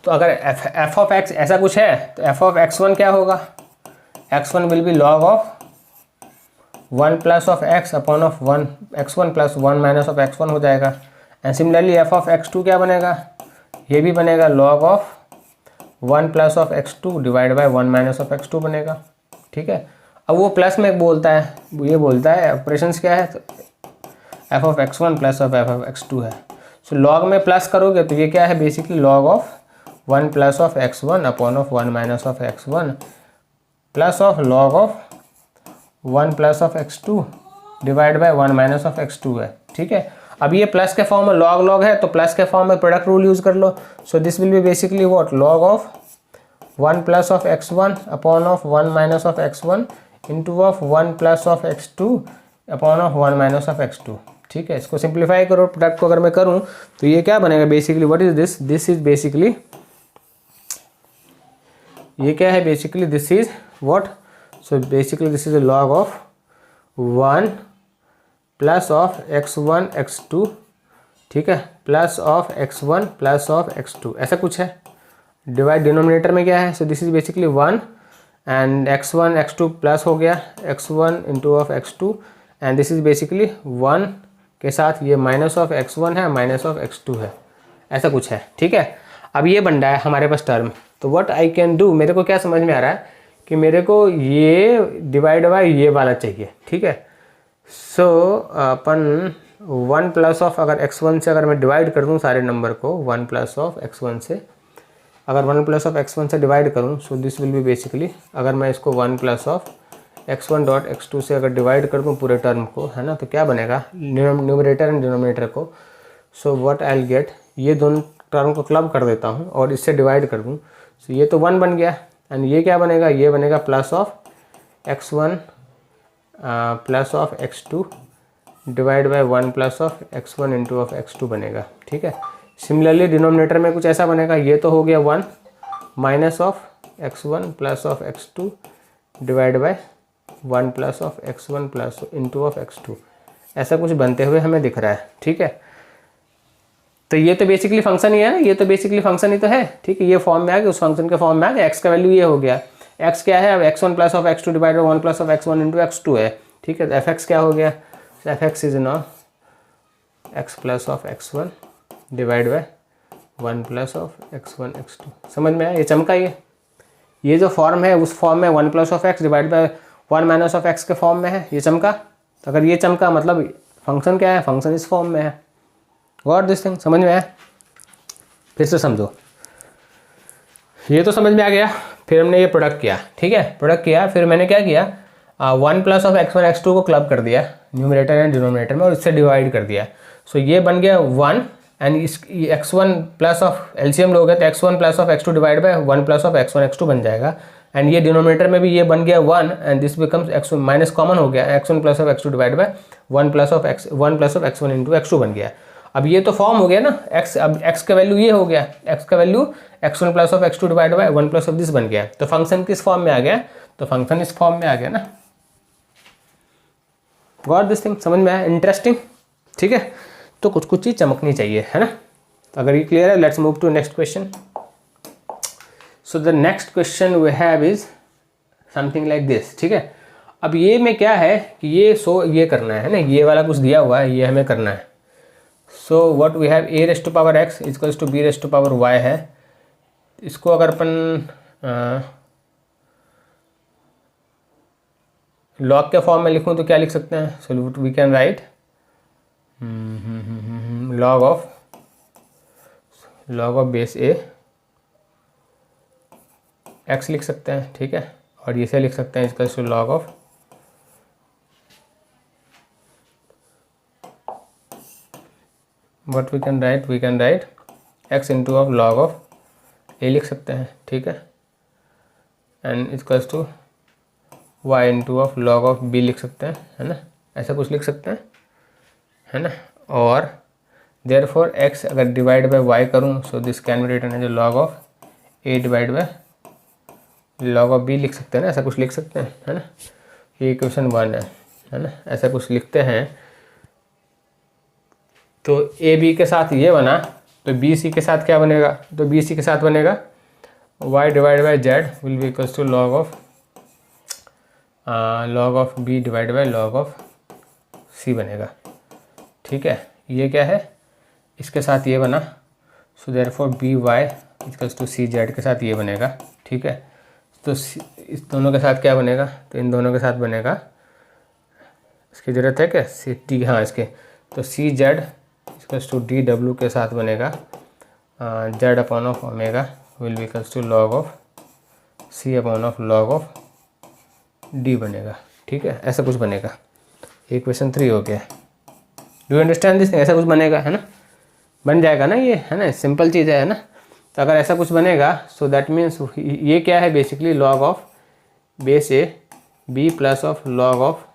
तो अगर f ऑफ x ऐसा कुछ है तो f ऑफ x1 क्या होगा, x1 will be log of 1 plus of x upon of 1 x1 plus 1 minus of x1 हो जाएगा। And similarly f of x2 क्या बनेगा, ये भी बनेगा log of 1 plus of x2 divide by 1 minus of x2 बनेगा। ठीक है, अब वो प्लस में बोलता है, ये बोलता है ऑपरेशंस क्या है, तो f of x1 plus of f of x2 है। सो लॉग में प्लस करोगे तो ये क्या है, basically log of 1 plus of x1 upon of 1 minus of x1 plus of log of 1 plus of x2 divide by 1 minus of x2 है। ठीक है, अब ये प्लस के फॉर्म में लॉग लॉग है तो प्लस के फॉर्म में प्रोडक्ट रूल यूज़ कर लो। So this will be basically what, log of 1 plus of x1 upon of 1 minus of x1 into of 1 plus of x2 upon of 1 minus of x2। ठीक है, इसको सिंप्लीफाई करो, प्रोडक्ट को अगर मैं करूं तो ये क्या बनेगा, basically what is this, this is basically, ये क्या है, basically this is what, so basically this is a log of 1 plus of x1 x2, ठीक है, plus of x1 plus of x2, ऐसा कुछ है। डिवाइड डिनोमिनेटर में क्या है, so this is basically 1 and x1 x2 plus हो गया x1 into of x2 and this is basically 1 के साथ ये माइनस ऑफ x1 है, माइनस ऑफ x2 है, ऐसा कुछ है, ठीक है। अब ये बन रहा है हमारे पास टर्म, तो व्हाट आई कैन डू, मेरे को क्या समझ में आ रहा है कि मेरे को ये डिवाइड बाय ये वाला चाहिए, ठीक है। सो अपन 1 प्लस ऑफ, अगर x1 से अगर मैं डिवाइड कर दूँ सारे नंबर को 1 प्लस ऑफ x1 से, अगर 1 प्लस ऑफ x1 से डिवाइड करूँ, so this will be basically, अगर मैं इसको 1 plus of x1 dot x2 से अगर डिवाइड कर दूँ पूरे टर्म को, है ना, तो क्या बनेगा न्यूमरेटर एंड डिनोमिनेटर को। सो व्हाट आई विल गेट, ये दोनों टर्म को क्लब कर देता हूँ और इससे डिवाइड कर दूँ, सो ये तो 1 बन गया, एंड ये क्या बनेगा, ये बनेगा plus of x1 plus of x2 divide by 1 plus of x1 into of x2 बनेगा, ठीक है। सिमिलरली डिनोमिनेटर में कुछ ऐसा बनेगा, ये तो हो गया 1 minus of x1 plus of x2 divide by 1 plus of x1 plus into of x2, ऐसा कुछ बनते हुए हमें दिख रहा है, ठीक है। तो ये तो बेसिकली फंक्शन ही है ना, ये तो बेसिकली फंक्शन ही तो है, ठीक है। ये फॉर्म में आ गया, उस फंक्शन के फॉर्म में आ गया, x का वैल्यू ये हो गया, x क्या है, अब x1 plus of x2 divide by 1 plus of x1 into x2 है, ठीक है। तो fx क्या हो गया, fx इज नॉ x plus of x1 divide by 1 plus of x1 x2, समझ में आया, ये चमका, ये जो फॉर्म है उस फॉर्म में 1 plus of x divide by 1 minus of x के फॉर्म में है, ये चमका। तो अगर ये चमका मतलब फंक्शन क्या है, फंक्शन इस फॉर्म में है। व्हाट दिस थिंग, समझ में आया, फिर से समझो, ये तो समझ में आ गया। फिर हमने ये प्रोडक्ट किया, ठीक है, प्रोडक्ट किया, फिर मैंने क्या किया, 1 प्लस ऑफ x1 x2 को क्लब कर दिया न्यूमरेटर एंड डिनोमिनेटर में और इससे डिवाइड कर दिया। सो ये बन गया 1 एंड इस x1 प्लस ऑफ एलसीएम लोगे तो x1 plus of x2 divide by 1 plus of x1 x2 बन जाएगा, एंड ये डिनोमिनेटर में भी ये बन गया 1 and this becomes x1 minus common हो गया, x1 plus of x2 divide by 1 plus of x1 into x2 बन गया। अब ये तो फॉर्म हो गया ना x, अब x का वैल्यू ये हो गया, x का value x1 plus of x2 divide by 1 plus of this बन गया। तो फंक्शन किस फॉर्म में आ गया, तो फंक्शन इस फॉर्म में आ गया ना। गॉट दिस थिंग, समझ में आया, इंटरेस्टिंग, ठीक है। तो कुछ कुछ चीज़ चमकनी चाहिए, है ना। तो अगर ये क्लियर है, let's move to next question. So the next question we have is something like this, ठीक है। अब ये में क्या है कि ये करना है ना, ये वाला कुछ दिया हुआ है, ये हमें करना है। So what we have a raise to power x equals to b raise to power y है। इसको अगर अपन लॉग के फॉर्म में लिखूं तो क्या लिख सकते हैं, so we can write log of base a x लिख सकते हैं, ठीक है। और इसे लिख सकते हैं equals to log of what we can write x into of log of a लिख सकते हैं, ठीक है, and equals to y into of log of b लिख सकते हैं, है ना, ऐसा कुछ लिख सकते हैं, है ना। और देयरफॉर x अगर डिवाइड बाय y करूँ, so this can be written as log of a divide by log of b लिख सकते हैं ना, ऐसा कुछ लिख सकते हैं, है ना। ये इक्वेशन 1 है ना, ऐसा कुछ लिखते हैं। तो ए बी के साथ ये बना, तो बी सी के साथ क्या बनेगा, तो बी सी के साथ बनेगा y divide by z will be equals to log of b divide by log of c बनेगा, ठीक है। ये क्या है, इसके साथ ये बना, सो therefore b y equals to c z के साथ ये बनेगा, ठीक है। तो इस दोनों के साथ क्या बनेगा, तो इन दोनों के साथ बनेगा, इसकी ज़रूरत है क्या, सी टी, हाँ इसके, तो c z equals to d डब्ल्यू के साथ बनेगा z upon of omega will be equals to log of c upon of log of d बनेगा, ठीक है, ऐसा कुछ बनेगा। इक्वेशन 3 हो गया। Do you understand this thing, ऐसा कुछ बनेगा, है ना, बन जाएगा ना ये, है ना, सिंपल चीज़ है ना। तो अगर ऐसा कुछ बनेगा, सो दैट मीन्स ये क्या है, basically log of base a b plus of log of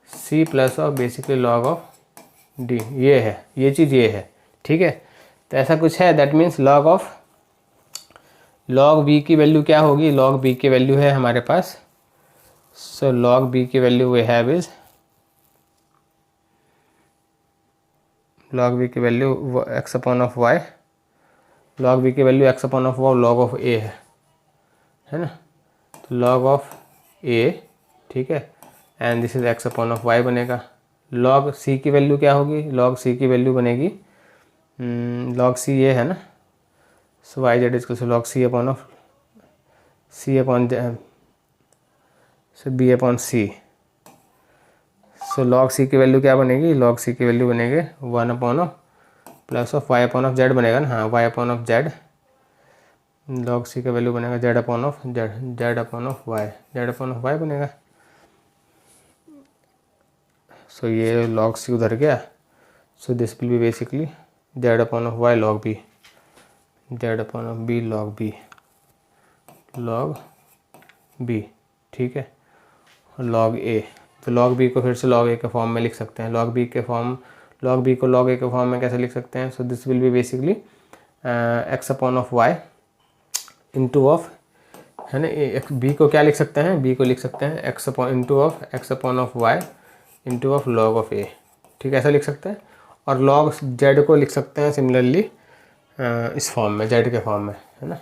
c plus of basically log of d, ये है, ये चीज़ ये है, ठीक है। तो ऐसा कुछ है, दैट मीन्स लॉग बी की वैल्यू क्या होगी, लॉग बी की वैल्यू है हमारे पास, सो लॉग बी की value we have is log b की value x upon of y, log b की value x upon of y log of a है ना, तो लॉग ऑफ ए, ठीक है, and this is x upon of y बनेगा, लॉग सी की वैल्यू क्या होगी, लॉग सी की वैल्यू बनेगी लॉग सी ये है ना, so y z is log c upon of c upon so b upon c. So log c की वैल्यू क्या बनेगी, लॉग सी की वैल्यू बनेगी 1 upon of plus of y upon of z बनेगा ना, हाँ y upon of z, log c का वैल्यू बनेगा z upon of z, z upon of y, z upon of y बनेगा। सो ये लॉग सी उधर गया, so this will be basically z upon of y log b, z upon of b log b, log b, ठीक है, लॉग ए। तो लॉग बी को फिर से लॉग ए के फॉर्म में लिख सकते हैं, लॉग बी के फॉर्म, लॉग बी को लॉग ए के फॉर्म में कैसे लिख सकते हैं, so this will be basically x upon of y into of, है ना, बी को क्या लिख सकते हैं, बी को लिख सकते हैं x upon into of x upon of y into of log of a, ठीक है, ऐसा लिख सकते हैं। और लॉग जेड को लिख सकते हैं सिमिलरली इस फॉर्म में, जेड के फॉर्म में, है ना।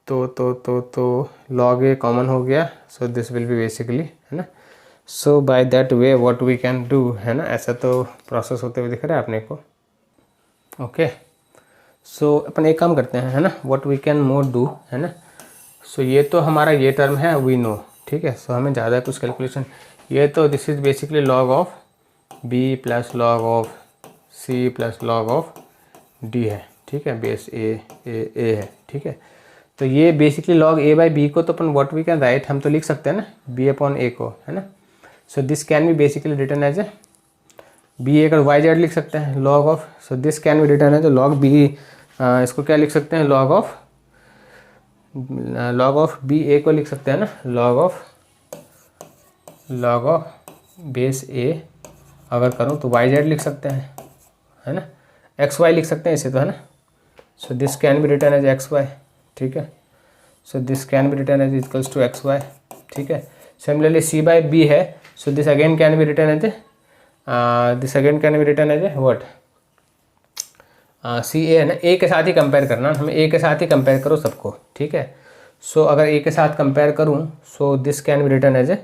तो लॉग ए कॉमन हो गया, so this will be basically, है ना। So by that way what we can do, है ना, ऐसा तो प्रोसेस होते हुए दिख रहा है अपने को। ओके, सो अपन एक काम करते हैं, है ना, what we can more do, है ना। सो ये तो हमारा ये टर्म है वी नो, ठीक है, सो हमें ज़्यादा कुछ कैलकुलेशन, ये तो this is basically log of b plus log of c plus log of d है, ठीक है, बेस ए है, ठीक है। तो ये basically log a by b को तो अपन व्हाट वी कैन राइट, हम तो लिख सकते हैं ना बी अपॉन ए को, है ना। So this can be basically written as a b a का वाई जेड लिख सकते हैं log of, so this can be written as a log b, इसको क्या लिख सकते हैं लॉग ऑफ बी ए को लिख सकते हैं ना लॉग ऑफ बेस ए, अगर करूँ तो वाई जेड लिख सकते हैं, है ना, एक्स वाई लिख सकते हैं इसे तो, है ना। So this can be written as x y, ठीक है, so this can be written as equals to x y, ठीक है। सिमिलरली सी बाई बी है, so this again can be written as this again can be written as what c a, है ना, ए के साथ ही कंपेयर करना, हमें ए के साथ ही कंपेयर करो सबको, ठीक है। सो अगर ए के साथ कंपेयर करूँ, so this can be written as a,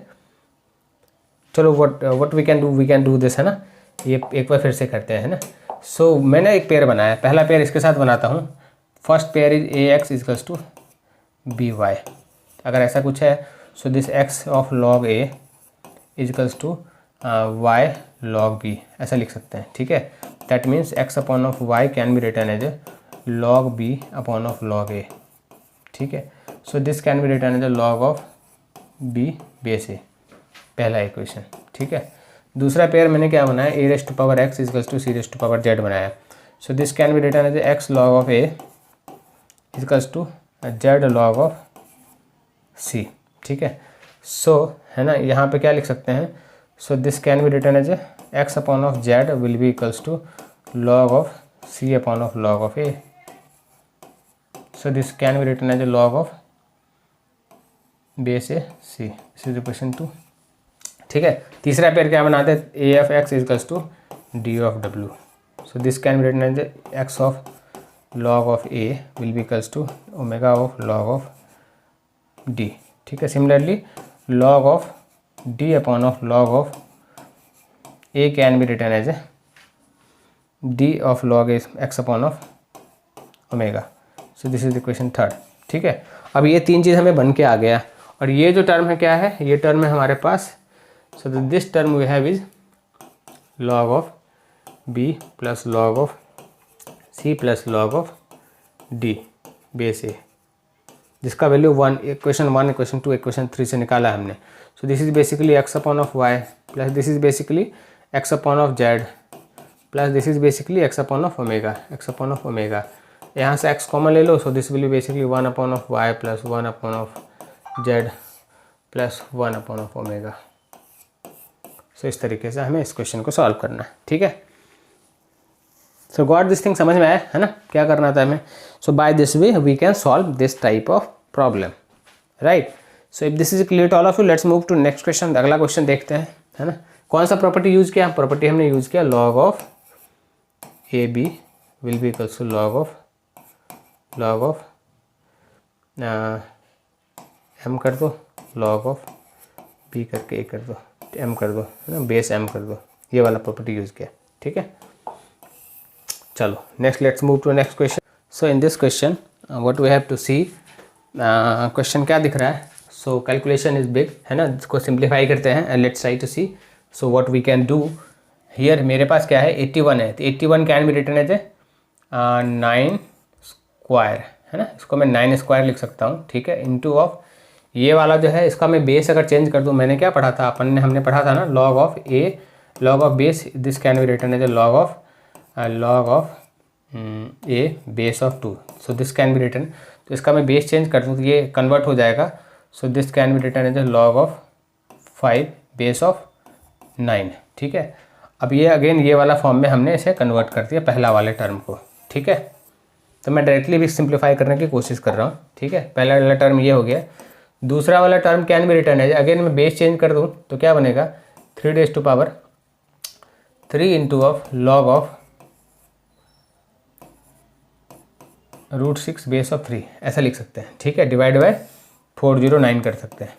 चलो what we can do this, है ना, ये एक बार फिर से करते हैं, है ना। सो मैंने एक पेयर बनाया, पहला पेयर इसके साथ बनाता हूँ, first pair is a x equals to b y, अगर ऐसा कुछ है, so this x of log a equals to y log b, ऐसा लिख सकते हैं, ठीक है। That means x upon of y can be written as a log b upon of log a, ठीक है। So this can be written as a log of B base a, पहला इक्वेशन, ठीक है। दूसरा पेयर मैंने क्या बनाया, a raised to power x equals to c raised to power z बनाया, so this can be written as x log of a equals to z log of c, ठीक है। सो है ना, यहाँ पे क्या लिख सकते हैं, so this can be written as x upon of z will be equals to log of c upon of log of a, so this can be written as log of base a c, this is equation 2, ठीक है। तीसरा पेयर क्या बनाते हैं, a of x equals to d of डब्ल्यू, so this can be written as x of log of a will be equals to omega of log of d, ठीक है। Similarly log of d upon of log of a can be written as d of log x upon of omega, so this is equation 3, ठीक है। अब ये तीन चीज़ हमें बन के आ गया, और ये जो टर्म है क्या है, ये टर्म है हमारे पास, so this term we have is log of b plus log of c plus log of d base a, जिसका वैल्यू इक्वेशन 1 इक्वेशन 2 इक्वेशन 3 से निकाला हमने। So this is basically x upon of y plus this is basically x upon of z plus this is basically x upon of omega, x upon of omega, यहाँ से एक्स कॉमन ले लो, so this will be basically 1 upon of y plus 1 upon of z plus 1 upon of omega. सो इस तरीके से हमें इस क्वेश्चन को सॉल्व करना है, ठीक है। सो गॉट दिस थिंग, समझ में आया, है ना, क्या करना था हमें। So by this way we can solve this type of problem, right. So if this is clear to all of you, let's move to next question. अगला क्वेश्चन देखते हैं, है ना। कौन सा प्रॉपर्टी यूज किया, प्रॉपर्टी हमने यूज किया log of a b will be equals to log of m कर दो, लॉग ऑफ बी करके ए कर दो, m कर दो, है ना, बेस m कर दो, ये वाला प्रॉपर्टी यूज़ किया, ठीक है। चलो next, let's move to next question. So in this question what we have to see, question क्या दिख रहा है। सो कैलकुलेशन इज बिग, है ना, इसको सिंप्लीफाई करते हैं and let's try to see so what we can do here. मेरे पास क्या है 81 है, तो 81 can be written as a 9 square, है ना, इसको मैं 9 स्क्वायर लिख सकता हूँ, ठीक है, इंटू ऑफ ये वाला जो है इसका मैं बेस अगर चेंज कर दूँ, मैंने क्या पढ़ा था, हमने पढ़ा था ना, log of A, log of base, this can be written as a log of a base of 2, so this can be written, तो इसका मैं बेस चेंज कर दूँ तो ये कन्वर्ट हो जाएगा, so this can be written as a log of 5 base of 9, ठीक है। अब ये अगेन ये वाला फॉर्म में हमने इसे कन्वर्ट कर दिया पहला वाले टर्म को, ठीक है। तो मैं डायरेक्टली भी सिंप्लीफाई करने की कोशिश कर रहा हूँ, ठीक है। पहला वाला टर्म ये हो गया, दूसरा वाला टर्म कैन बी रिटर्न है, अगेन मैं बेस चेंज कर दूँ तो क्या बनेगा 3 into of log of √6 base of 3, ऐसा लिख सकते हैं, ठीक है, डिवाइड बाय 409 कर सकते हैं,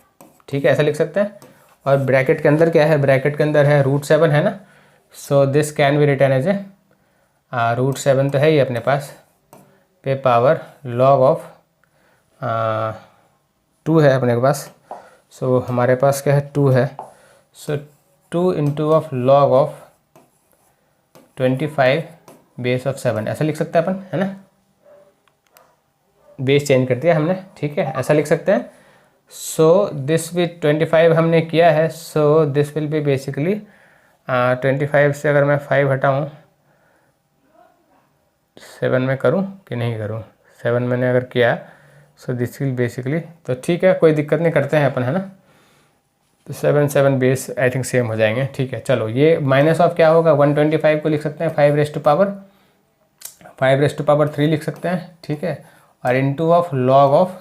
ठीक है, ऐसा लिख सकते हैं। और ब्रैकेट के अंदर क्या है, ब्रैकेट के अंदर है √7, है ना, so this can be written as a √7 तो है ही अपने पास, पे पावर लॉग ऑफ 2 है अपने के पास, सो हमारे पास क्या है 2 है, सो 2 into of log of 25 base of 7, ऐसा लिख सकते हैं अपन, है ना, बेस चेंज कर दिया हमने, ठीक है, ऐसा लिख सकते हैं। सो दिस विथ 25 हमने किया है, so this will be basically 25 से अगर मैं 5 हटाऊँ, 7 में करूँ कि नहीं करूँ, 7 मैंने अगर किया, सो दिस विल बेसिकली, तो ठीक है, कोई दिक्कत नहीं, करते हैं अपन, है ना, तो 7 बेस आई थिंक सेम हो जाएंगे, ठीक है। चलो ये माइनस ऑफ क्या होगा, 125 को लिख सकते हैं 5 रेज़ टू पावर 3 लिख सकते हैं, ठीक है, और इंटू ऑफ लॉग ऑफ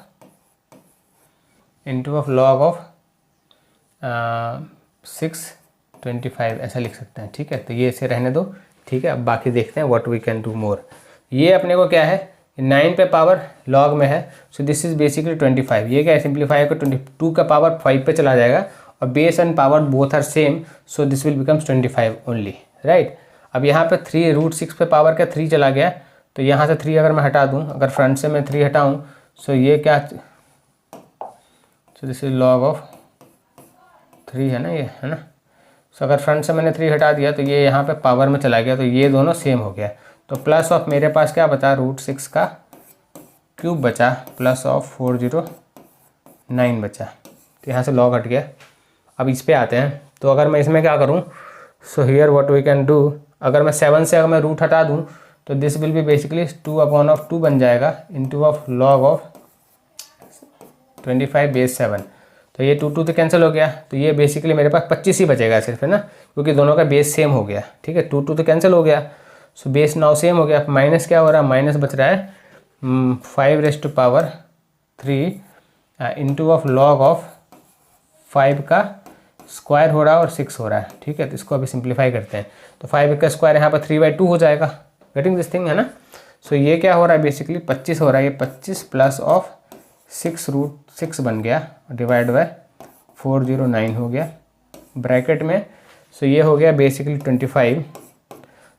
625 ऐसा लिख सकते हैं, ठीक है। तो ये इसे रहने दो, ठीक है। अब बाकी देखते हैं what we can do more. ये अपने को क्या है 9 पे पावर लॉग में है, सो दिस इज बेसिकली 25, ये क्या है सिंप्लीफाई को 22 का पावर 5 पे चला जाएगा और base and power both are same, so this will becomes 25 only, right. अब यहाँ पे 3 √6 पे पावर का 3 चला गया, तो यहाँ से 3 अगर मैं हटा दूँ, अगर फ्रंट से मैं 3 हटाऊँ, सो ये क्या, सो दिस इज लॉग ऑफ 3 है ना, ये है ना, सो अगर फ्रंट से मैंने 3 हटा दिया तो ये यहाँ पे पावर में चला गया, तो ये दोनों सेम हो गया, तो प्लस ऑफ मेरे पास क्या बचा √6 का क्यूब बचा, प्लस ऑफ 409 बचा, तो यहाँ से लॉग हट गया। अब इस पे आते हैं, तो अगर मैं इसमें क्या करूँ, so here what we can do, अगर मैं 7 से अगर मैं रूट हटा दूँ तो दिस विल बी बेसिकली 2/2 बन जाएगा, into of log of 25 base 7, तो ये 2 तो कैंसिल हो गया, तो ये बेसिकली मेरे पास 25 ही बचेगा सिर्फ, है ना, क्योंकि दोनों का बेस सेम हो गया, ठीक है, 2 तो कैंसिल हो गया, सो बेस नाउ सेम हो गया, माइनस क्या हो रहा है, माइनस बच रहा है 5 raise to power 3 into of log of 5 का स्क्वायर हो रहा है और 6 हो रहा है, ठीक है। तो इसको अभी सिंप्लीफाई करते हैं, तो 5 का स्क्वायर यहाँ पर 3/2 हो जाएगा, गेटिंग दिस थिंग, है ना। सो ये क्या हो रहा है बेसिकली 25 हो रहा है, ये 25 प्लस ऑफ 6 बन गया, डिवाइड बाय 409 हो गया ब्रैकेट में, सो ये हो गया बेसिकली 25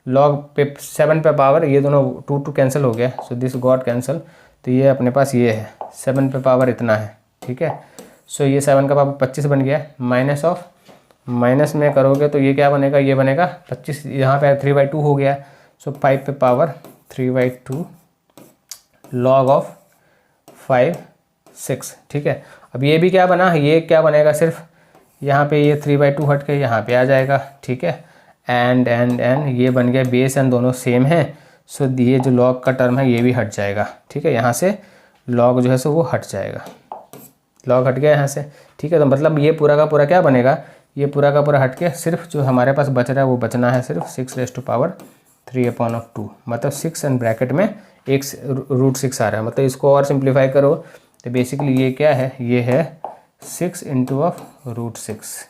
लॉग पे 7 पे पावर, ये दोनों 2 कैंसिल हो गया, सो दिस गॉट कैंसिल, तो ये अपने पास ये है 7 पे पावर इतना है, ठीक है। सो ये 7 का पावर 25 बन गया, माइनस ऑफ माइनस में करोगे तो ये क्या बनेगा, ये बनेगा 25, यहाँ पे 3/2 हो गया, सो 5 पे पावर 3/2 लॉग ऑफ 5 6, ठीक है। अब ये भी क्या बना, ये क्या बनेगा, सिर्फ यहाँ पे ये 3/2 हट के यहाँ पे आ जाएगा, ठीक है, एंड ये बन गया बेस एंड दोनों सेम है, सो ये जो लॉग का टर्म है ये भी हट जाएगा, ठीक है, यहाँ से लॉग जो है सो वो हट जाएगा, लॉग हट गया यहाँ से, ठीक है। तो मतलब ये पूरा का पूरा क्या बनेगा, ये पूरा का पूरा हट के सिर्फ जो हमारे पास बच रहा है वो बचना है सिर्फ 6 रेज़ टू पावर 3/2, मतलब 6 एंड ब्रैकेट में एक √6 आ रहा है, मतलब इसको और सिंप्लीफाई करो तो बेसिकली ये क्या है, ये है 6 इंटू ऑफ √6,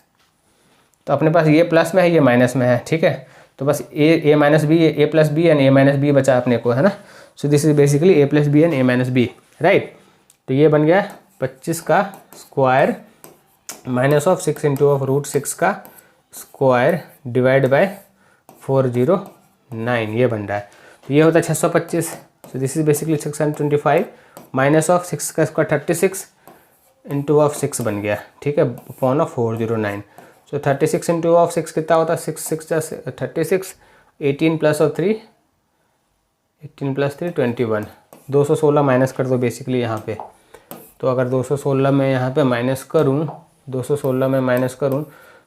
तो अपने पास ये प्लस में है ये माइनस में है, ठीक है। तो बस a minus b, a plus b and a minus b बचा अपने को, है ना। So this is basically a plus b and a minus b, right. तो ये बन गया 25 का square minus of 6 into of root 6 का स्क्वायर डिवाइड बाय 409 ये बन रहा है। तो ये होता है 625। सो this is basically 625 minus of 6 का स्क्वायर 36 इंटू ऑफ 6 बन गया, ठीक है, upon of 409। So 36 into of 6 कितना होता है, 6 6 36, 18 प्लस ऑफ 3 18 प्लस 3 21, 216 माइनस कर दो बेसिकली यहाँ पे। तो अगर 216 में यहाँ पे माइनस करूँ, 216 में माइनस करूँ,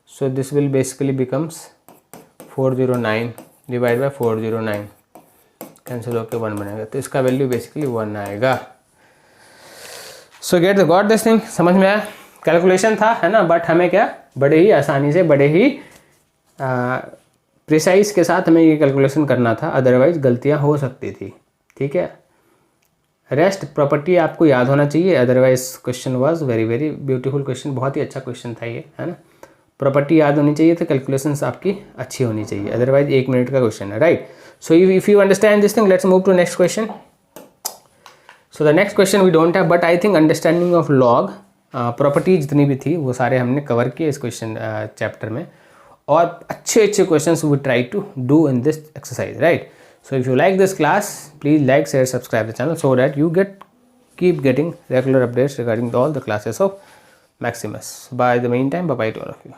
so this will basically becomes 409 divide by 409, cancel होकर 1 बनेगा, तो इसका वैल्यू बेसिकली 1 आएगा। सो get the got this thing, समझ में आया? कैलकुलेशन था, है ना, बट हमें क्या बड़े ही आसानी से, बड़े ही प्रिसाइज के साथ हमें ये कैलकुलेशन करना था, अदरवाइज गलतियाँ हो सकती थी, ठीक है। रेस्ट प्रॉपर्टी आपको याद होना चाहिए, otherwise question was very very beautiful question, बहुत ही अच्छा क्वेश्चन था ये, है ना। प्रॉपर्टी याद होनी चाहिए तो कैलकुलेशंस आपकी अच्छी होनी चाहिए, अदरवाइज 1 मिनट का क्वेश्चन है, right. So if you understand this thing, let's move to next question. So the next question we don't have, but I think understanding of log property जितनी भी थी वो सारे हमने कवर किए इस क्वेश्चन चैप्टर में, और अच्छे अच्छे questions we try to do in this exercise, right. So if you like this class, please like, share, subscribe the channel so that you keep getting regular updates regarding all the classes of Maximus. By the meantime, bye bye to all of you.